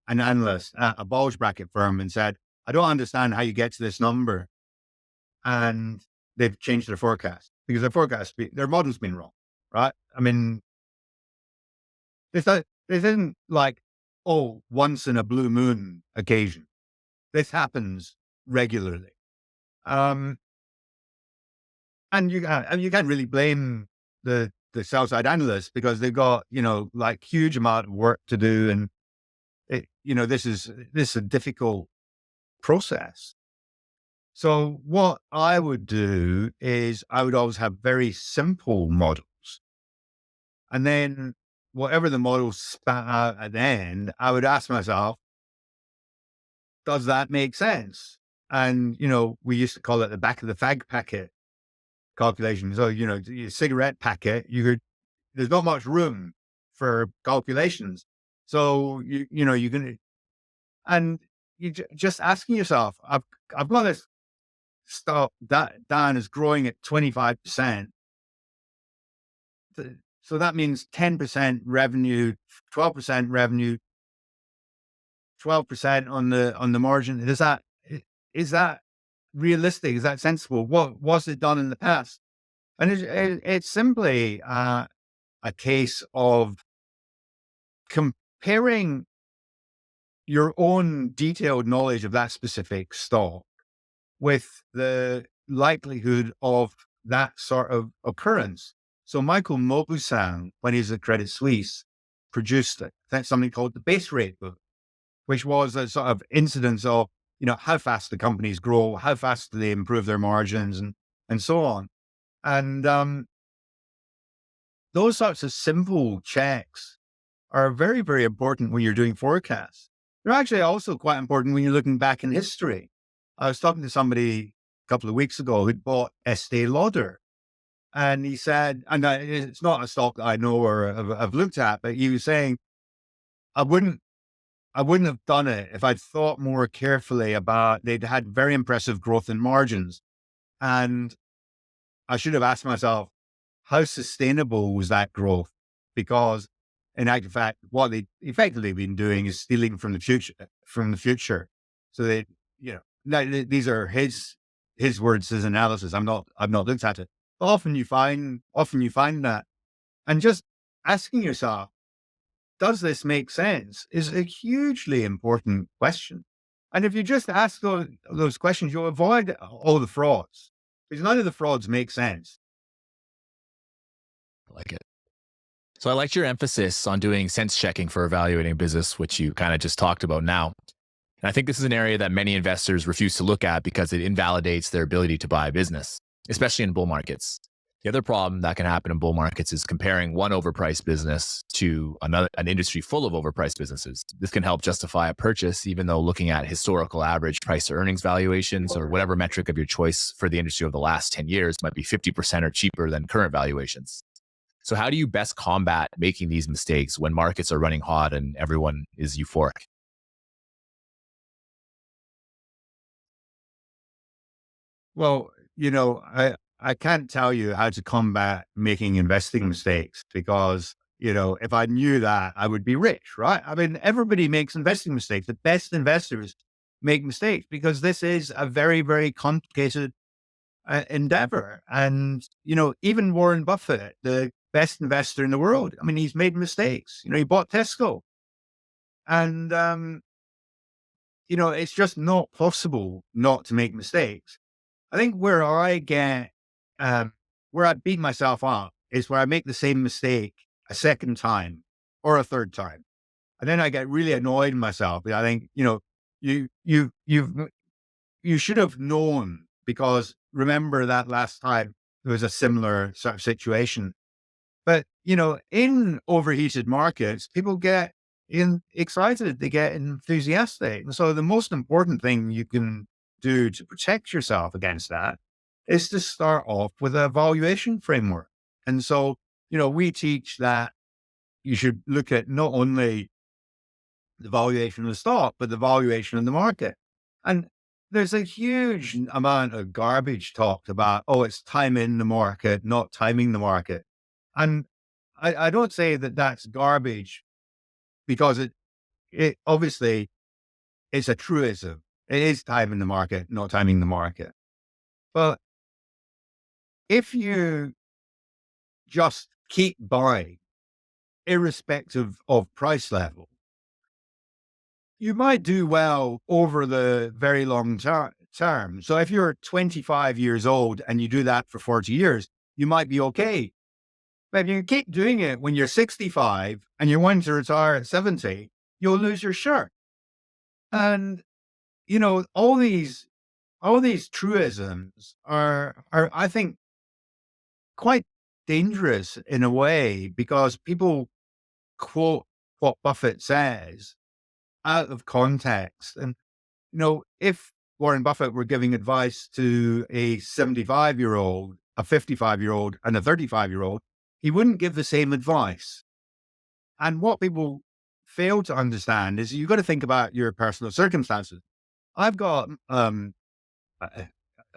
an analyst at a bulge bracket firm and said, I don't understand how you get to this number. And they've changed their forecast because their model's been wrong, right? I mean, this isn't like, oh, once in a blue moon occasion. This happens regularly. And you can't really blame the sell side analysts because they've got, like huge amount of work to do. And this is a difficult process. So what I would do is I would always have very simple models. And then whatever the model spat out at the end, I would ask myself, does that make sense? And, we used to call it the back of the fag packet calculation. So, your cigarette packet, there's not much room for calculations. So, you can, and you just asking yourself, I've got this stuff that Dan is growing at 25%. So that means 10% revenue, 12% revenue, 12% on the margin. Is that realistic? Is that sensible? What was it done in the past? And it's simply a case of comparing your own detailed knowledge of that specific stock with the likelihood of that sort of occurrence. So Michael Mauboussin, when he was at Credit Suisse, produced something called the base rate book, which was a sort of incidence of, how fast the companies grow, how fast do they improve their margins, and so on. And those sorts of simple checks are very, very important when you're doing forecasts. They're actually also quite important when you're looking back in history. I was talking to somebody a couple of weeks ago who'd bought Estee Lauder. And he said, and it's not a stock that I know or have looked at, but he was saying, I wouldn't have done it if I'd thought more carefully about, they'd had very impressive growth in margins. And I should have asked myself, how sustainable was that growth? Because in actual fact, what they effectively been doing is stealing from the future. So they, these are his words, his analysis. I've not looked at it. But often you find that, and just asking yourself, does this make sense, is a hugely important question. And if you just ask those questions, you'll avoid all the frauds, because none of the frauds make sense. I like it. So I liked your emphasis on doing sense checking for evaluating a business, which you kind of just talked about now. And I think this is an area that many investors refuse to look at because it invalidates their ability to buy a business, especially in bull markets. The other problem that can happen in bull markets is comparing one overpriced business to an industry full of overpriced businesses. This can help justify a purchase, even though looking at historical average price to earnings valuations or whatever metric of your choice for the industry over the last 10 years might be 50% or cheaper than current valuations. So how do you best combat making these mistakes when markets are running hot and everyone is euphoric? Well, I can't tell you how to combat making investing mistakes because, if I knew that, I would be rich, right? I mean, everybody makes investing mistakes. The best investors make mistakes because this is a very, very complicated endeavor. And, even Warren Buffett, the best investor in the world, I mean, he's made mistakes. He bought Tesco. And, it's just not possible not to make mistakes. I think um, where I beat myself up is where I make the same mistake a second time or a third time. And then I get really annoyed with myself. I think, you, you, you've, you should have known because remember that last time there was a similar sort of situation. But, in overheated markets, people get excited, they get enthusiastic. And so the most important thing you can do to protect yourself against that is to start off with a valuation framework. And so, we teach that you should look at not only the valuation of the stock, but the valuation of the market. And there's a huge amount of garbage talked about, oh, it's timing the market, not timing the market. And I don't say that that's garbage because it obviously is a truism. It is timing the market, not timing the market. But if you just keep buying, irrespective of price level, you might do well over the very long term. So if you're 25 years old and you do that for 40 years, you might be okay. But if you keep doing it when you're 65 and you want to retire at 70, you'll lose your shirt. And, all these truisms are, I think, quite dangerous in a way because people quote what Buffett says out of context. And, if Warren Buffett were giving advice to a 75-year-old, a 55-year-old, and a 35-year-old, he wouldn't give the same advice. And what people fail to understand is you've got to think about your personal circumstances. I've got, uh,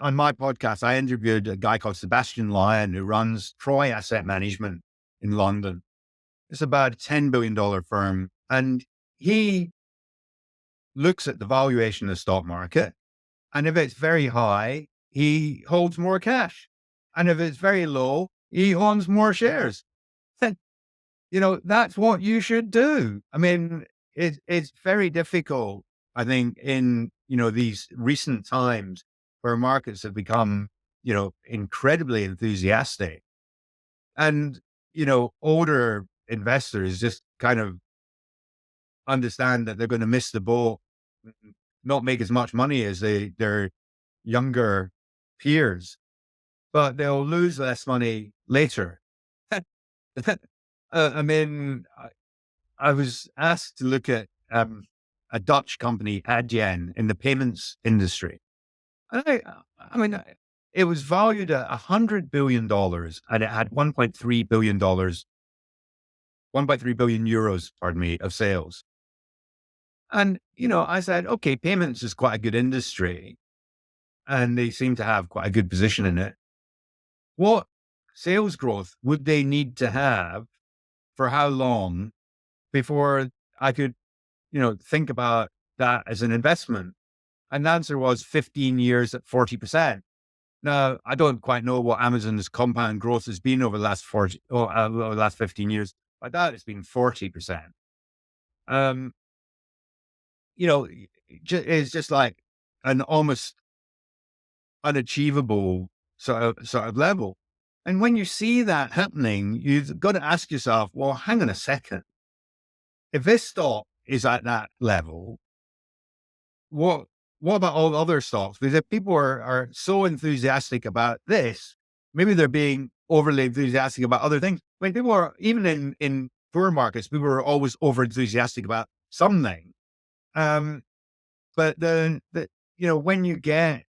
on my podcast, I interviewed a guy called Sebastian Lyon who runs Troy Asset Management in London. It's about a $10 billion firm. And he looks at the valuation of the stock market. And if it's very high, he holds more cash. And if it's very low, he owns more shares. That's what you should do. I mean, it's very difficult, I think, in, these recent times where markets have become, incredibly enthusiastic. And, older investors just kind of understand that they're going to miss the boat, not make as much money as their younger peers, but they'll lose less money later. I mean, I was asked to look at a Dutch company, Adyen, in the payments industry. And I mean, it was valued at $100 billion and it had $1.3 billion, 1.3 billion euros, pardon me, of sales. And, I said, okay, payments is quite a good industry and they seem to have quite a good position in it. What sales growth would they need to have for how long before I could, think about that as an investment? And the answer was 15 years at 40%. Now, I don't quite know what Amazon's compound growth has been over the last over the last 15 years. I doubt it's been 40%. Um, it's just like an almost unachievable sort of level. And when you see that happening, you've got to ask yourself, well, hang on a second. If this stock is at that level, what what about all the other stocks? Because if people are so enthusiastic about this, maybe they're being overly enthusiastic about other things. I mean, people are even in poor markets, people are always over enthusiastic about something. Um, but then when you get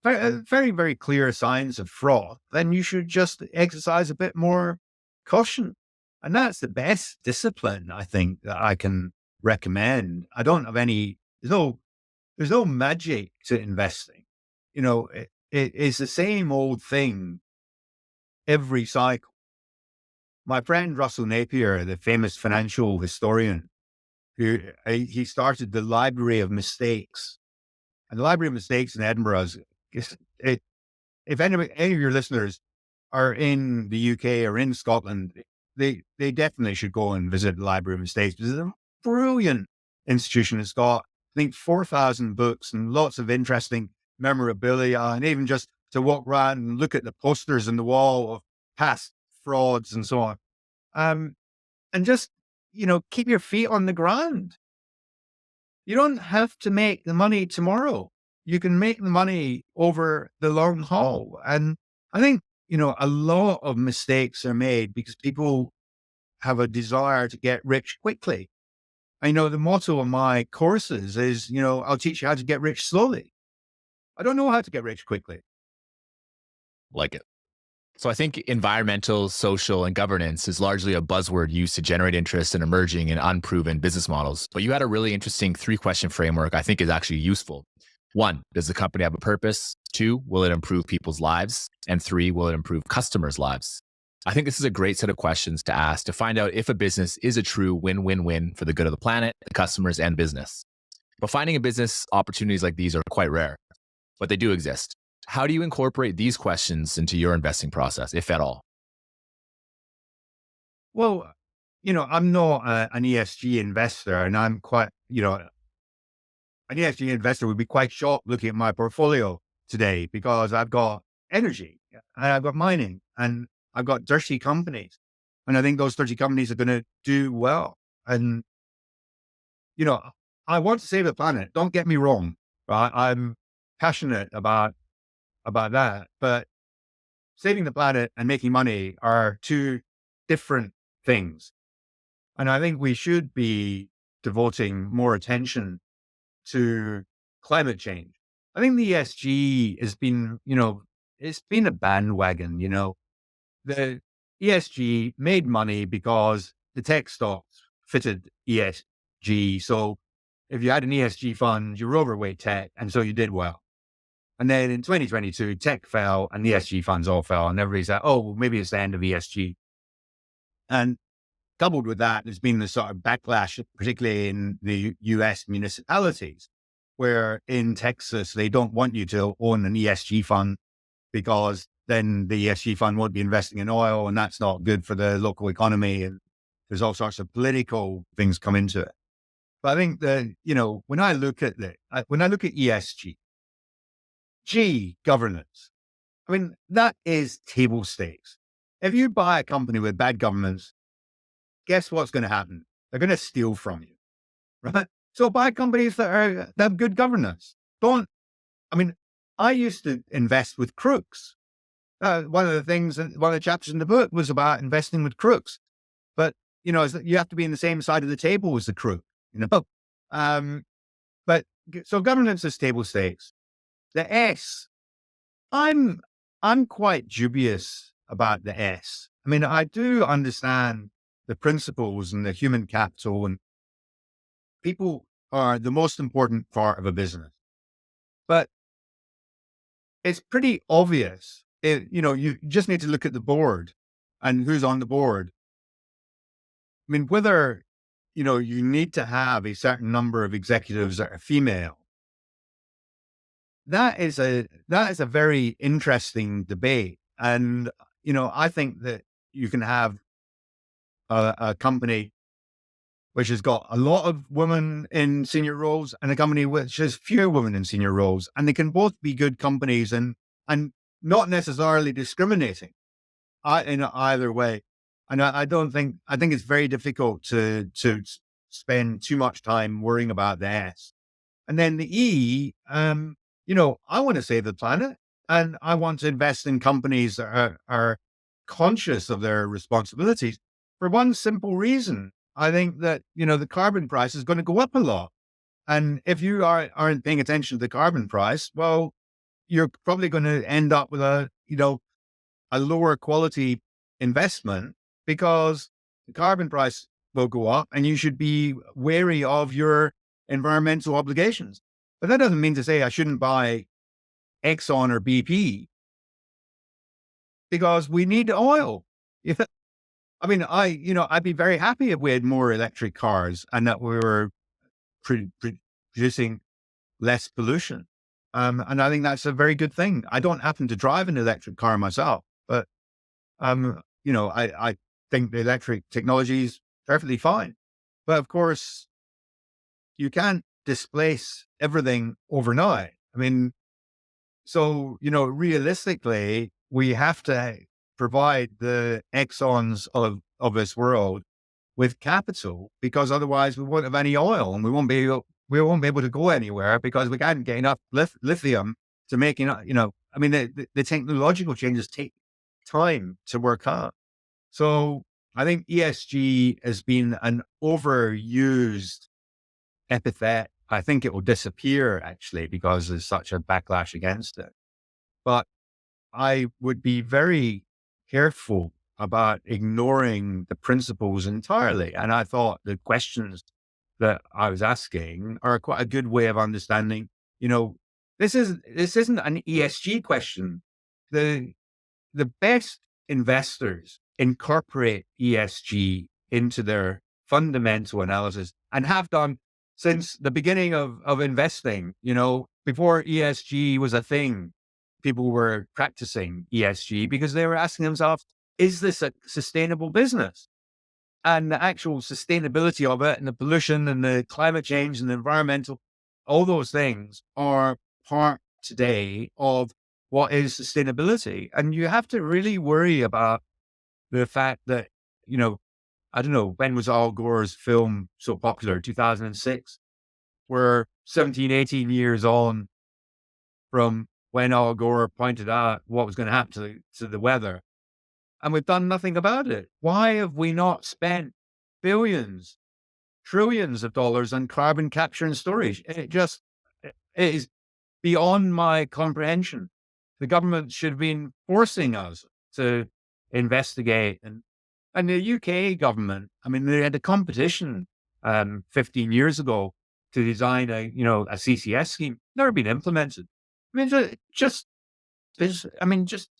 very, very clear signs of fraud, then you should just exercise a bit more caution. And that's the best discipline, I think, that I can recommend. I don't have any, there's no magic to investing. It's the same old thing every cycle. My friend Russell Napier, the famous financial historian, he started the Library of Mistakes. And the Library of Mistakes in Edinburgh it, if any of your listeners are in the UK or in Scotland, they definitely should go and visit the Library of Mistakes, because it's a brilliant institution. It's got, I think, 4,000 books and lots of interesting memorabilia, and even just to walk around and look at the posters on the wall of past frauds and so on. And just, keep your feet on the ground. You don't have to make the money tomorrow. You can make the money over the long haul. And I think, a lot of mistakes are made because people have a desire to get rich quickly. I know the motto of my courses is, I'll teach you how to get rich slowly. I don't know how to get rich quickly. Like it. So I think environmental, social, and governance is largely a buzzword used to generate interest in emerging and unproven business models. But you had a really interesting 3-question framework I think is actually useful. 1, does the company have a purpose? 2, will it improve people's lives? And 3, will it improve customers' lives? I think this is a great set of questions to ask to find out if a business is a true win-win-win for the good of the planet, the customers, and business. But finding a business opportunities like these are quite rare, but they do exist. How do you incorporate these questions into your investing process, if at all? Well, I'm not an ESG investor, and I'm quite, an ESG investor would be quite shocked looking at my portfolio today, because I've got energy and I've got mining and I've got dirty companies. And I think those dirty companies are going to do well. And, I want to save the planet. Don't get me wrong. Right? I'm passionate about that, but saving the planet and making money are two different things. And I think we should be devoting more attention to climate change. I think the ESG has been, it's been a bandwagon. The ESG made money because the tech stocks fitted ESG. So if you had an ESG fund, you were overweight tech, and so you did well. And then in 2022, tech fell and the ESG funds all fell, and everybody's like, oh, well, maybe it's the end of ESG. And coupled with that, there's been this sort of backlash, particularly in the US municipalities, where in Texas, they don't want you to own an ESG fund, because then the ESG fund won't be investing in oil, and that's not good for the local economy. And there's all sorts of political things come into it. But I think that, when I look at ESG, governance, I mean, that is table stakes. If you buy a company with bad governance, guess what's going to happen? They're going to steal from you, right? So buy companies that have good governance. I used to invest with crooks. One of the chapters in the book was about investing with crooks. But, you have to be in the same side of the table as the crook, But so governance is table stakes. The S, I'm quite dubious about the S. I mean, I do understand the principles and the human capital, and people are the most important part of a business. But it's pretty obvious. You just need to look at the board and who's on the board. I mean, whether, you need to have a certain number of executives that are female, that is a very interesting debate. And, I think that you can have a company which has got a lot of women in senior roles, and a company which has fewer women in senior roles, and they can both be good companies and not necessarily discriminating in either way. And I think it's very difficult to spend too much time worrying about the S. And then the E, I want to save the planet, and I want to invest in companies that are conscious of their responsibilities, for one simple reason. I think that, the carbon price is going to go up a lot. And if you aren't paying attention to the carbon price, well, you're probably going to end up with a lower quality investment, because the carbon price will go up and you should be wary of your environmental obligations. But that doesn't mean to say I shouldn't buy Exxon or BP because we need oil. Yeah. I mean, I'd be very happy if we had more electric cars and that we were producing less pollution. And I think that's a very good thing. I don't happen to drive an electric car myself, but I think the electric technology is perfectly fine. But of course, you can't displace everything overnight. I mean, so, realistically, we have to provide the Exxons of this world with capital, because otherwise we won't have any oil and we won't be able to go anywhere because we can't get enough lithium to make I mean, the technological changes take time to work out. So I think ESG has been an overused epithet. I think it will disappear actually because there's such a backlash against it. But I would be very careful about ignoring the principles entirely. And I thought the questions that I was asking are quite a good way of understanding, this isn't an ESG question. The best investors incorporate ESG into their fundamental analysis and have done since the beginning of investing. Before ESG was a thing, people were practicing ESG because they were asking themselves, is this a sustainable business? And the actual sustainability of it and the pollution and the climate change and the environmental, all those things are part today of what is sustainability. And you have to really worry about the fact that, I don't know, when was Al Gore's film so popular? 2006. We're 17, 18 years on from when Al Gore pointed out what was going to happen to the weather. And we've done nothing about it. Why have we not spent billions, trillions of dollars on carbon capture and storage? It is beyond my comprehension. The government should have been forcing us to investigate. And the UK government, I mean, they had a competition 15 years ago to design a CCS scheme. Never been implemented. I mean, just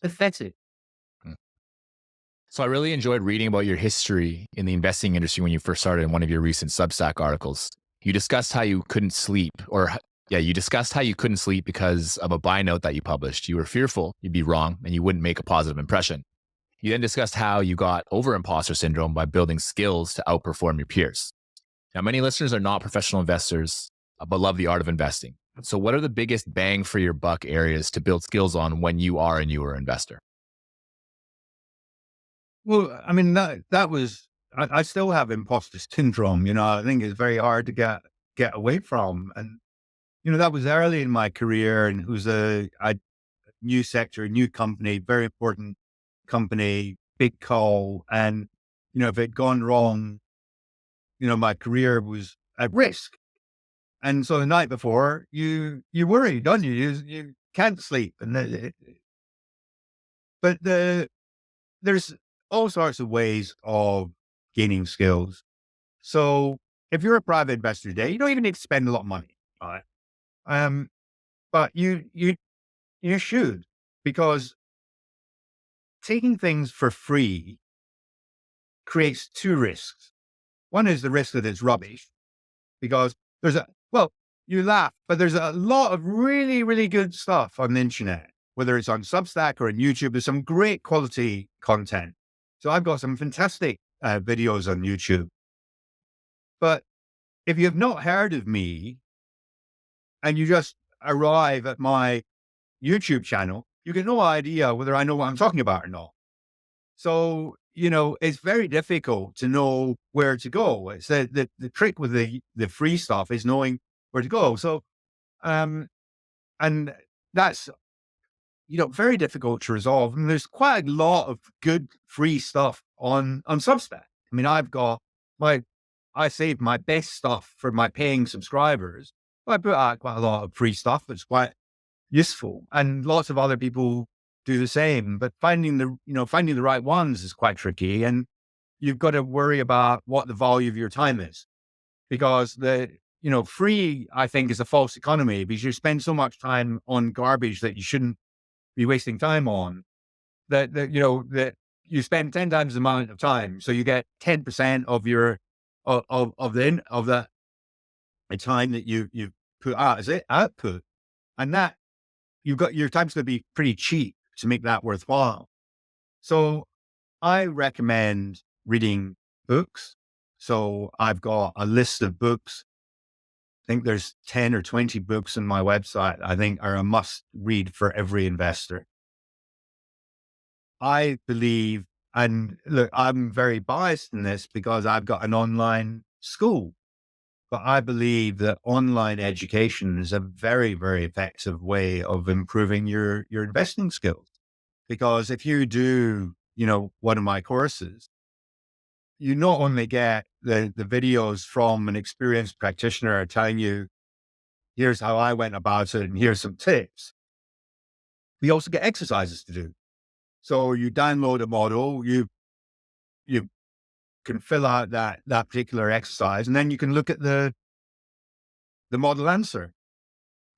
pathetic. So I really enjoyed reading about your history in the investing industry when you first started in one of your recent Substack articles. You discussed how you couldn't sleep, because of a buy note that you published. You were fearful you'd be wrong and you wouldn't make a positive impression. You then discussed how you got over imposter syndrome by building skills to outperform your peers. Now, many listeners are not professional investors, but love the art of investing. So what are the biggest bang for your buck areas to build skills on when you are a newer investor? Well, I mean, that was, I still have imposter syndrome, I think it's very hard to get away from. And, that was early in my career and it was a new sector, a new company, very important company, big call. And, if it had gone wrong, my career was at risk. And so the night before you worry, don't you? You can't sleep. But there's all sorts of ways of gaining skills. So if you're a private investor today, you don't even need to spend a lot of money, right? But you should, because taking things for free creates two risks. One is the risk that it's rubbish, because you laugh, but there's a lot of really, really good stuff on the internet, whether it's on Substack or on YouTube. There's some great quality content. So I've got some fantastic videos on YouTube. But if you have not heard of me and you just arrive at my YouTube channel, you get no idea whether I know what I'm talking about or not. So, it's very difficult to know where to go. It's the trick with the free stuff is knowing where to go. So, and that's, very difficult to resolve. And there's quite a lot of good free stuff on Substack. I mean, I saved my best stuff for my paying subscribers. I put out quite a lot of free stuff that's quite useful, and lots of other people do the same. But finding the right ones is quite tricky. And you've got to worry about what the value of your time is, because free, I think, is a false economy, because you spend so much time on garbage that you shouldn't be wasting time on, that you spend 10 times the amount of time. So you get 10% of your, of the time that you put out as it output. And that you've got, your time's going to be pretty cheap to make that worthwhile. So I recommend reading books. So I've got a list of books. I think there's 10 or 20 books on my website I think are a must read for every investor. I believe, and look, I'm very biased in this because I've got an online school, but I believe that online education is a very, very effective way of improving your investing skills. Because if you do, one of my courses, you not only get the videos from an experienced practitioner telling you, here's how I went about it and here's some tips. We also get exercises to do. So you download a model, you can fill out that particular exercise, and then you can look at the model answer.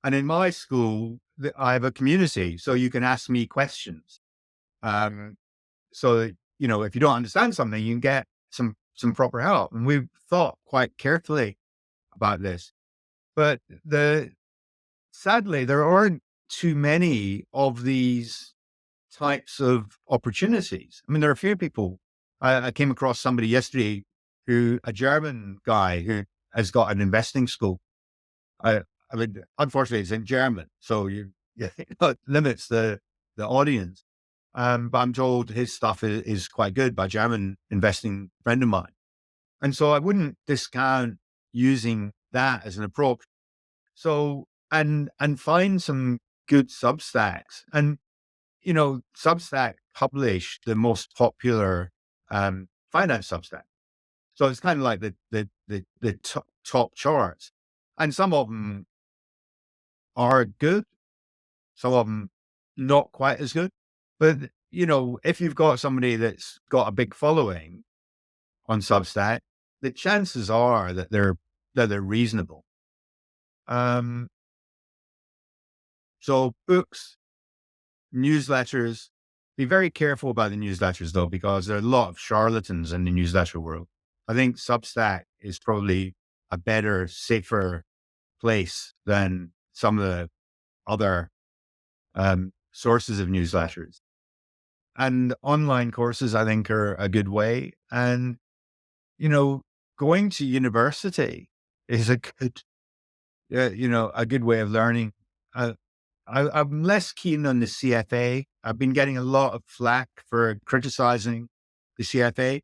And in my school, I have a community, so you can ask me questions. So that, if you don't understand something, you can get some proper help. And we've thought quite carefully about this. But sadly, there aren't too many of these types of opportunities. I mean, there are a few people. I came across somebody yesterday a German guy who has got an investing school. I mean, unfortunately, it's in German, so it limits the audience. But I'm told his stuff is quite good by a German investing friend of mine. And so I wouldn't discount using that as an approach. So, and find some good Substacks. And, Substack publish the most popular finance Substack. So it's kind of like the top charts. And some of them are good, some of them not quite as good. But, if you've got somebody that's got a big following on Substack, the chances are that they're reasonable. So books, newsletters, be very careful about the newsletters though, because there are a lot of charlatans in the newsletter world. I think Substack is probably a better, safer place than some of the other sources of newsletters. And online courses, I think, are a good way. And, going to university is a good, a good way of learning. I'm less keen on the CFA. I've been getting a lot of flack for criticizing the CFA.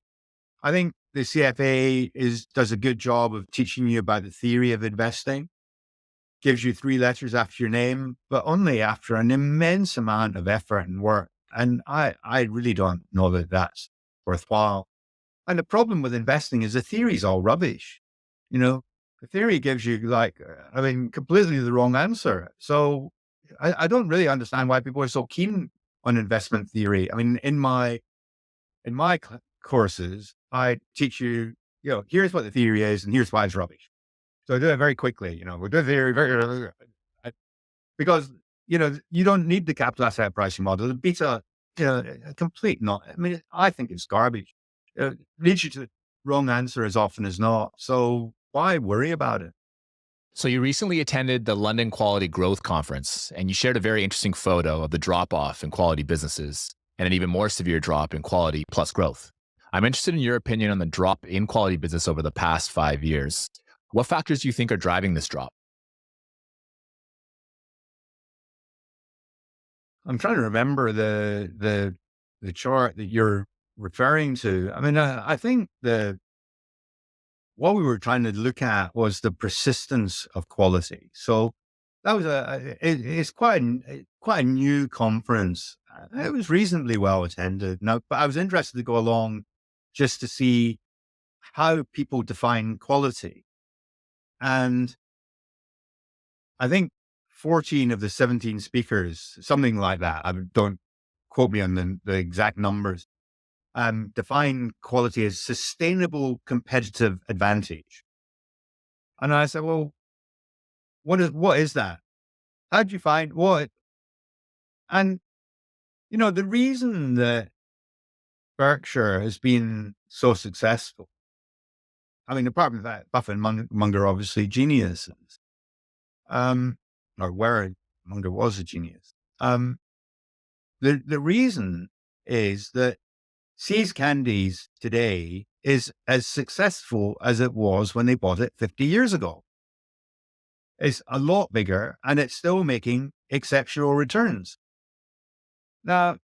I think the CFA does a good job of teaching you about the theory of investing, gives you 3 letters after your name, but only after an immense amount of effort and work. And I really don't know that that's worthwhile. And the problem with investing is the theory's all rubbish. The theory gives you completely the wrong answer. So I don't really understand why people are so keen on investment theory. I mean, in my courses, I teach you, here's what the theory is and here's why it's rubbish. So I do it very quickly. We do the theory because, you don't need the capital asset pricing model. It beats a complete not. I mean, I think it's garbage. It leads you to the wrong answer as often as not. So why worry about it? So you recently attended the London Quality Growth Conference, and you shared a very interesting photo of the drop-off in quality businesses and an even more severe drop in quality plus growth. I'm interested in your opinion on the drop in quality business over the past 5 years. What factors do you think are driving this drop? I'm trying to remember the chart that you're referring to. I mean, I think what we were trying to look at was the persistence of quality. So that was it's quite a new conference. It was reasonably well attended. Now, but I was interested to go along just to see how people define quality. And I think 14 of the 17 speakers, something like that. Don't quote me on the exact numbers, define quality as sustainable competitive advantage. And I said, well, what is that? How do you find what? And, the reason that Berkshire has been so successful, I mean, apart from that, Buffett and Munger are obviously geniuses, um, or were, Munger was a genius. The reason is that See's Candies today is as successful as it was when they bought it 50 years ago. It's a lot bigger and it's still making exceptional returns. Now,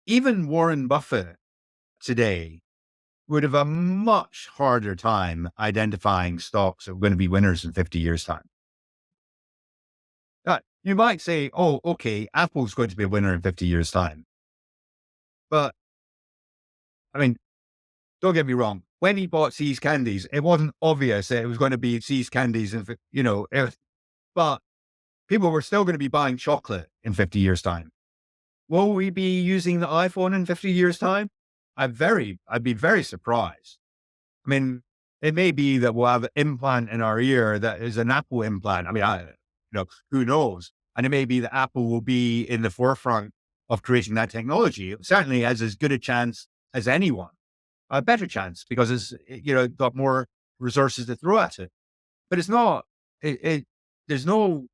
even Warren Buffett today would have a much harder time identifying stocks that are going to be winners in 50 years' time. You might say, oh, okay, Apple's going to be a winner in 50 years' time. But, I mean, don't get me wrong. When he bought See's Candies, it wasn't obvious that it was going to be See's Candies. But people were still going to be buying chocolate in 50 years' time. Will we be using the iPhone in 50 years' time? I'd be very surprised. I mean, it may be that we'll have an implant in our ear that is an Apple implant. I mean, who knows? And it may be that Apple will be in the forefront of creating that technology. It certainly has as good a chance as anyone, a better chance because it's got more resources to throw at it. But it's not. There's no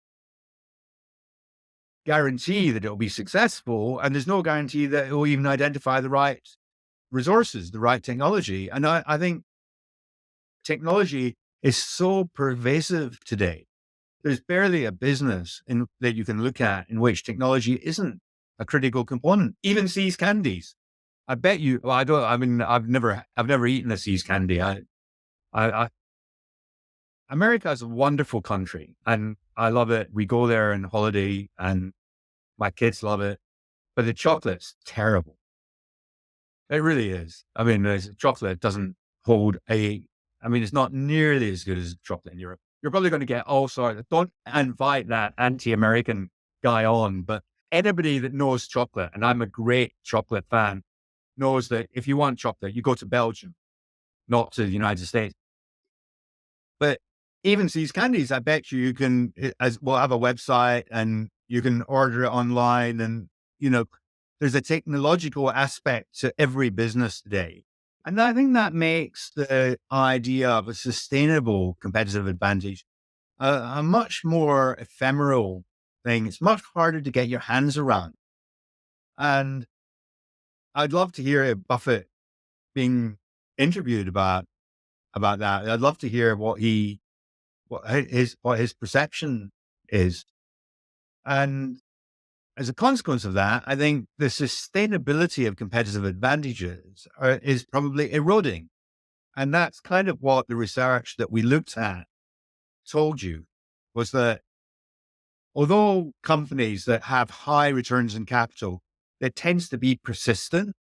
guarantee that it'll be successful, and there's no guarantee that it will even identify the right resources, the right technology. And I think technology is so pervasive today. There's barely a business that you can look at in which technology isn't a critical component. Even See's Candies. I bet you. Well, I don't. I mean, I've never eaten a See's candy. America is a wonderful country, and I love it. We go there on holiday, and my kids love it. But the chocolate's terrible. It really is. I mean, chocolate doesn't hold I mean, it's not nearly as good as chocolate in Europe. You're probably going to get all sorts. Don't invite that anti-American guy on, but anybody that knows chocolate, and I'm a great chocolate fan, knows that if you want chocolate, you go to Belgium, not to the United States. But even See's Candies, I bet you can, we'll have a website and you can order it online. And, there's a technological aspect to every business today. And I think that makes the idea of a sustainable competitive advantage a much more ephemeral thing. It's much harder to get your hands around. And I'd love to hear Buffett being interviewed about that. I'd love to hear what his perception is. And as a consequence of that, I think the sustainability of competitive advantages is probably eroding. And that's kind of what the research that we looked at told you, was that although companies that have high returns on capital, there tends to be persistent,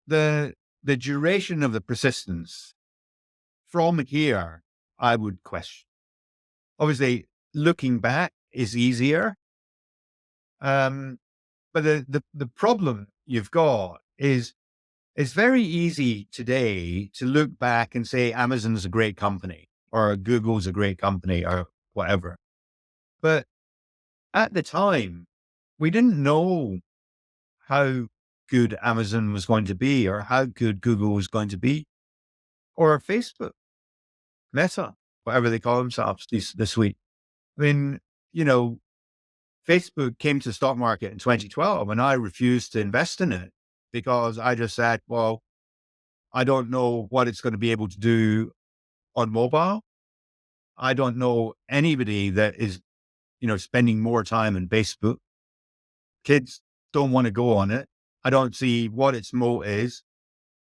the duration of the persistence from here, I would question. Obviously, looking back is easier. But the problem you've got is it's very easy today to look back and say Amazon's a great company or Google's a great company or whatever. But at the time, we didn't know how good Amazon was going to be or how good Google was going to be, or Facebook, Meta, whatever they call themselves this week. I mean, Facebook came to the stock market in 2012 and I refused to invest in it because I just said, well, I don't know what it's going to be able to do on mobile. I don't know anybody that is, spending more time on Facebook. Kids don't want to go on it. I don't see what its moat is.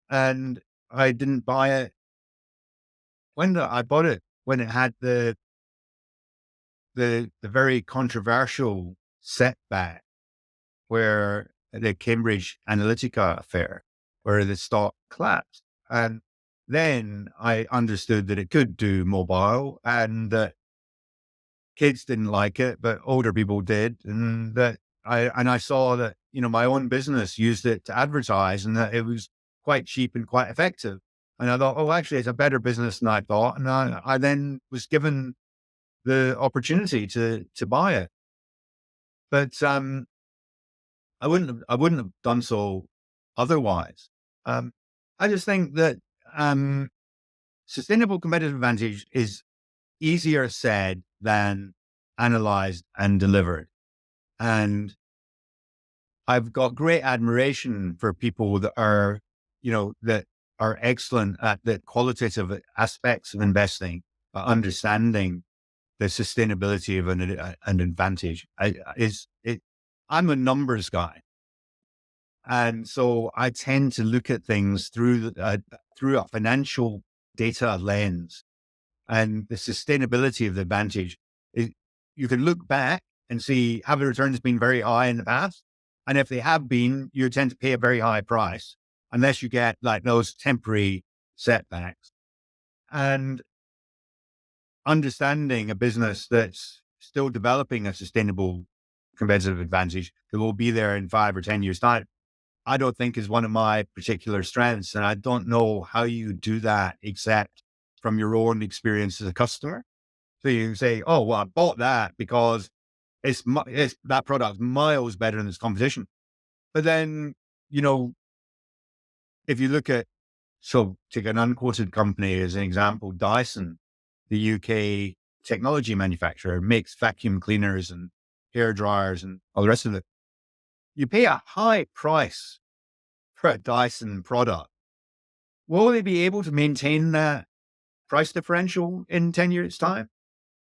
And I didn't buy it I bought it when it had the very controversial setback where the Cambridge Analytica affair, where the stock collapsed. And then I understood that it could do mobile and that kids didn't like it, but older people did. And that I saw that, my own business used it to advertise and that it was quite cheap and quite effective. And I thought, oh, actually, it's a better business than I thought. And I then was given the opportunity to buy it. But I wouldn't have done so otherwise. Um, I just think that um, sustainable competitive advantage is easier said than analyzed and delivered. And I've got great admiration for people that are excellent at the qualitative aspects of investing, understanding the sustainability of an advantage. I'm a numbers guy. And so I tend to look at things through a financial data lens, and the sustainability of the advantage. Is, you can look back and see, have the returns been very high in the past? And if they have been, you tend to pay a very high price unless you get like those temporary setbacks. And understanding a business that's still developing a sustainable competitive advantage that will be there in 5 or 10 years' time, I don't think is one of my particular strengths. And I don't know how you do that except from your own experience as a customer. So you say, oh, well, I bought that because it's that product miles better than its competition. But then, you know, if you look at, so take an unquoted company as an example, Dyson, the UK technology manufacturer, makes vacuum cleaners and hair dryers and all the rest of it. You pay a high price for a Dyson product. Will they be able to maintain that price differential in 10 years' time?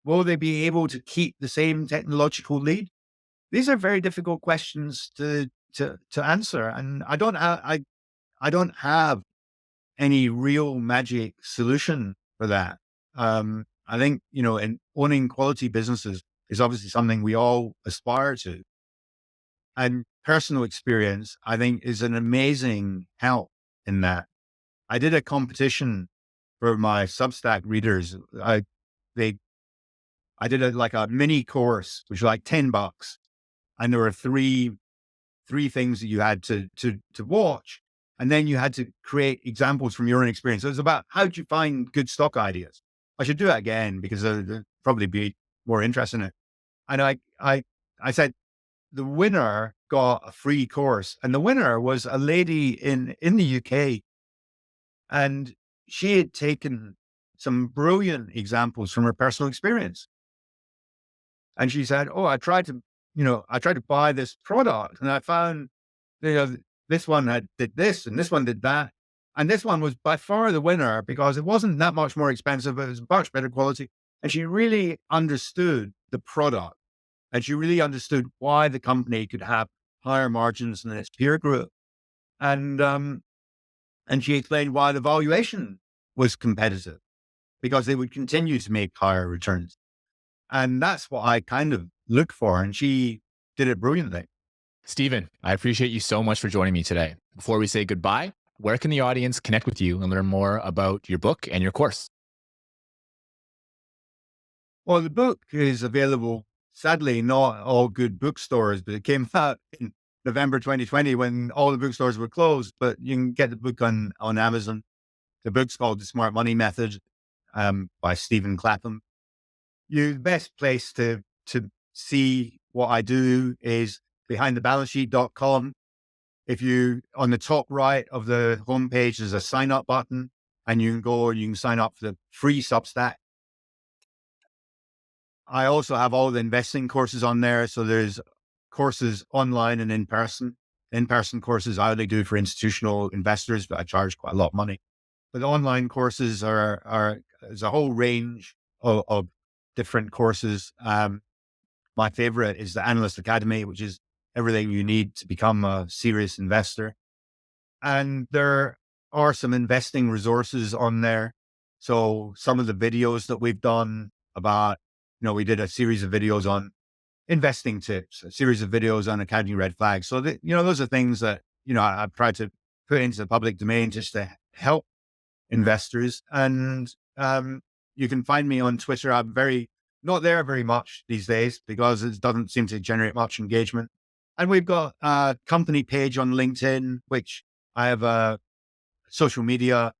Will they be able to keep the same technological lead? These are very difficult questions to answer, and I don't have any real magic solution for that. I think in owning quality businesses is obviously something we all aspire to, and personal experience I think is an amazing help in that. I did a competition for my Substack readers. They I did like a mini course, which was like $10, and there were three things that you had to watch, and then you had to create examples from your own experience. So it was about how do you find good stock ideas. I should do that again because there'd probably be more interest in it. And I said the winner got a free course, and the winner was a lady in the UK, and she had taken some brilliant examples from her personal experience. And she said, "Oh, I tried to buy this product, and I found, you know, this one did this, and this one did that, and this one was by far the winner because it wasn't that much more expensive. It was much better quality, and she really understood the product, and she really understood why the company could have higher margins than its peer group, and and she explained why the valuation was competitive because they would continue to make higher returns." And that's what I kind of look for. And she did it brilliantly. Stephen, I appreciate you so much for joining me today. Before we say goodbye, where can the audience connect with you and learn more about your book and your course? Well, the book is available, sadly, not all good bookstores, but it came out in November 2020 when all the bookstores were closed. But you can get the book on Amazon. The book's called The Smart Money Method by Stephen Clapham. The best place to see what I do is behindthebalancesheet.com. If you, on the top right of the homepage, there's a sign up button, and you can go and you can sign up for the free Substack. I also have all the investing courses on there. So there's courses online and in person. In-person courses I only do for institutional investors, but I charge quite a lot of money. But the online courses there's a whole range of different courses. My favorite is the Analyst Academy, which is everything you need to become a serious investor. And there are some investing resources on there. So some of the videos that we've done about, we did a series of videos on investing tips, a series of videos on accounting red flags. So those are things that, I've tried to put into the public domain just to help investors. And you can find me on Twitter. I'm not there very much these days because it doesn't seem to generate much engagement. And we've got a company page on LinkedIn, which I have a social media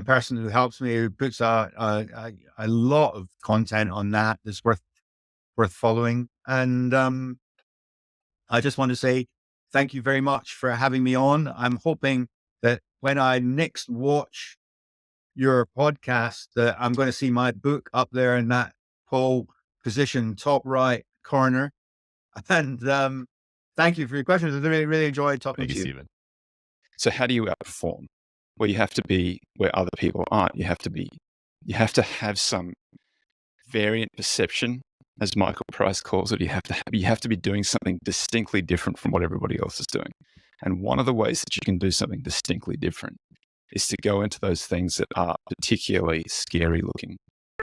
person who helps me, who puts out a lot of content on that that's worth following. And I just want to say thank you very much for having me on. I'm hoping that when I next watch your podcast, that I'm going to see my book up there in that pole position, top right corner. And thank you for your questions. I really, really enjoyed talking Thank to you, you. Stephen. So how do you outperform? Well, you have to be where other people aren't. You have to have some variant perception, as Michael Price calls it. You have to be doing something distinctly different from what everybody else is doing. And one of the ways that you can do something distinctly different is to go into those things that are particularly scary looking.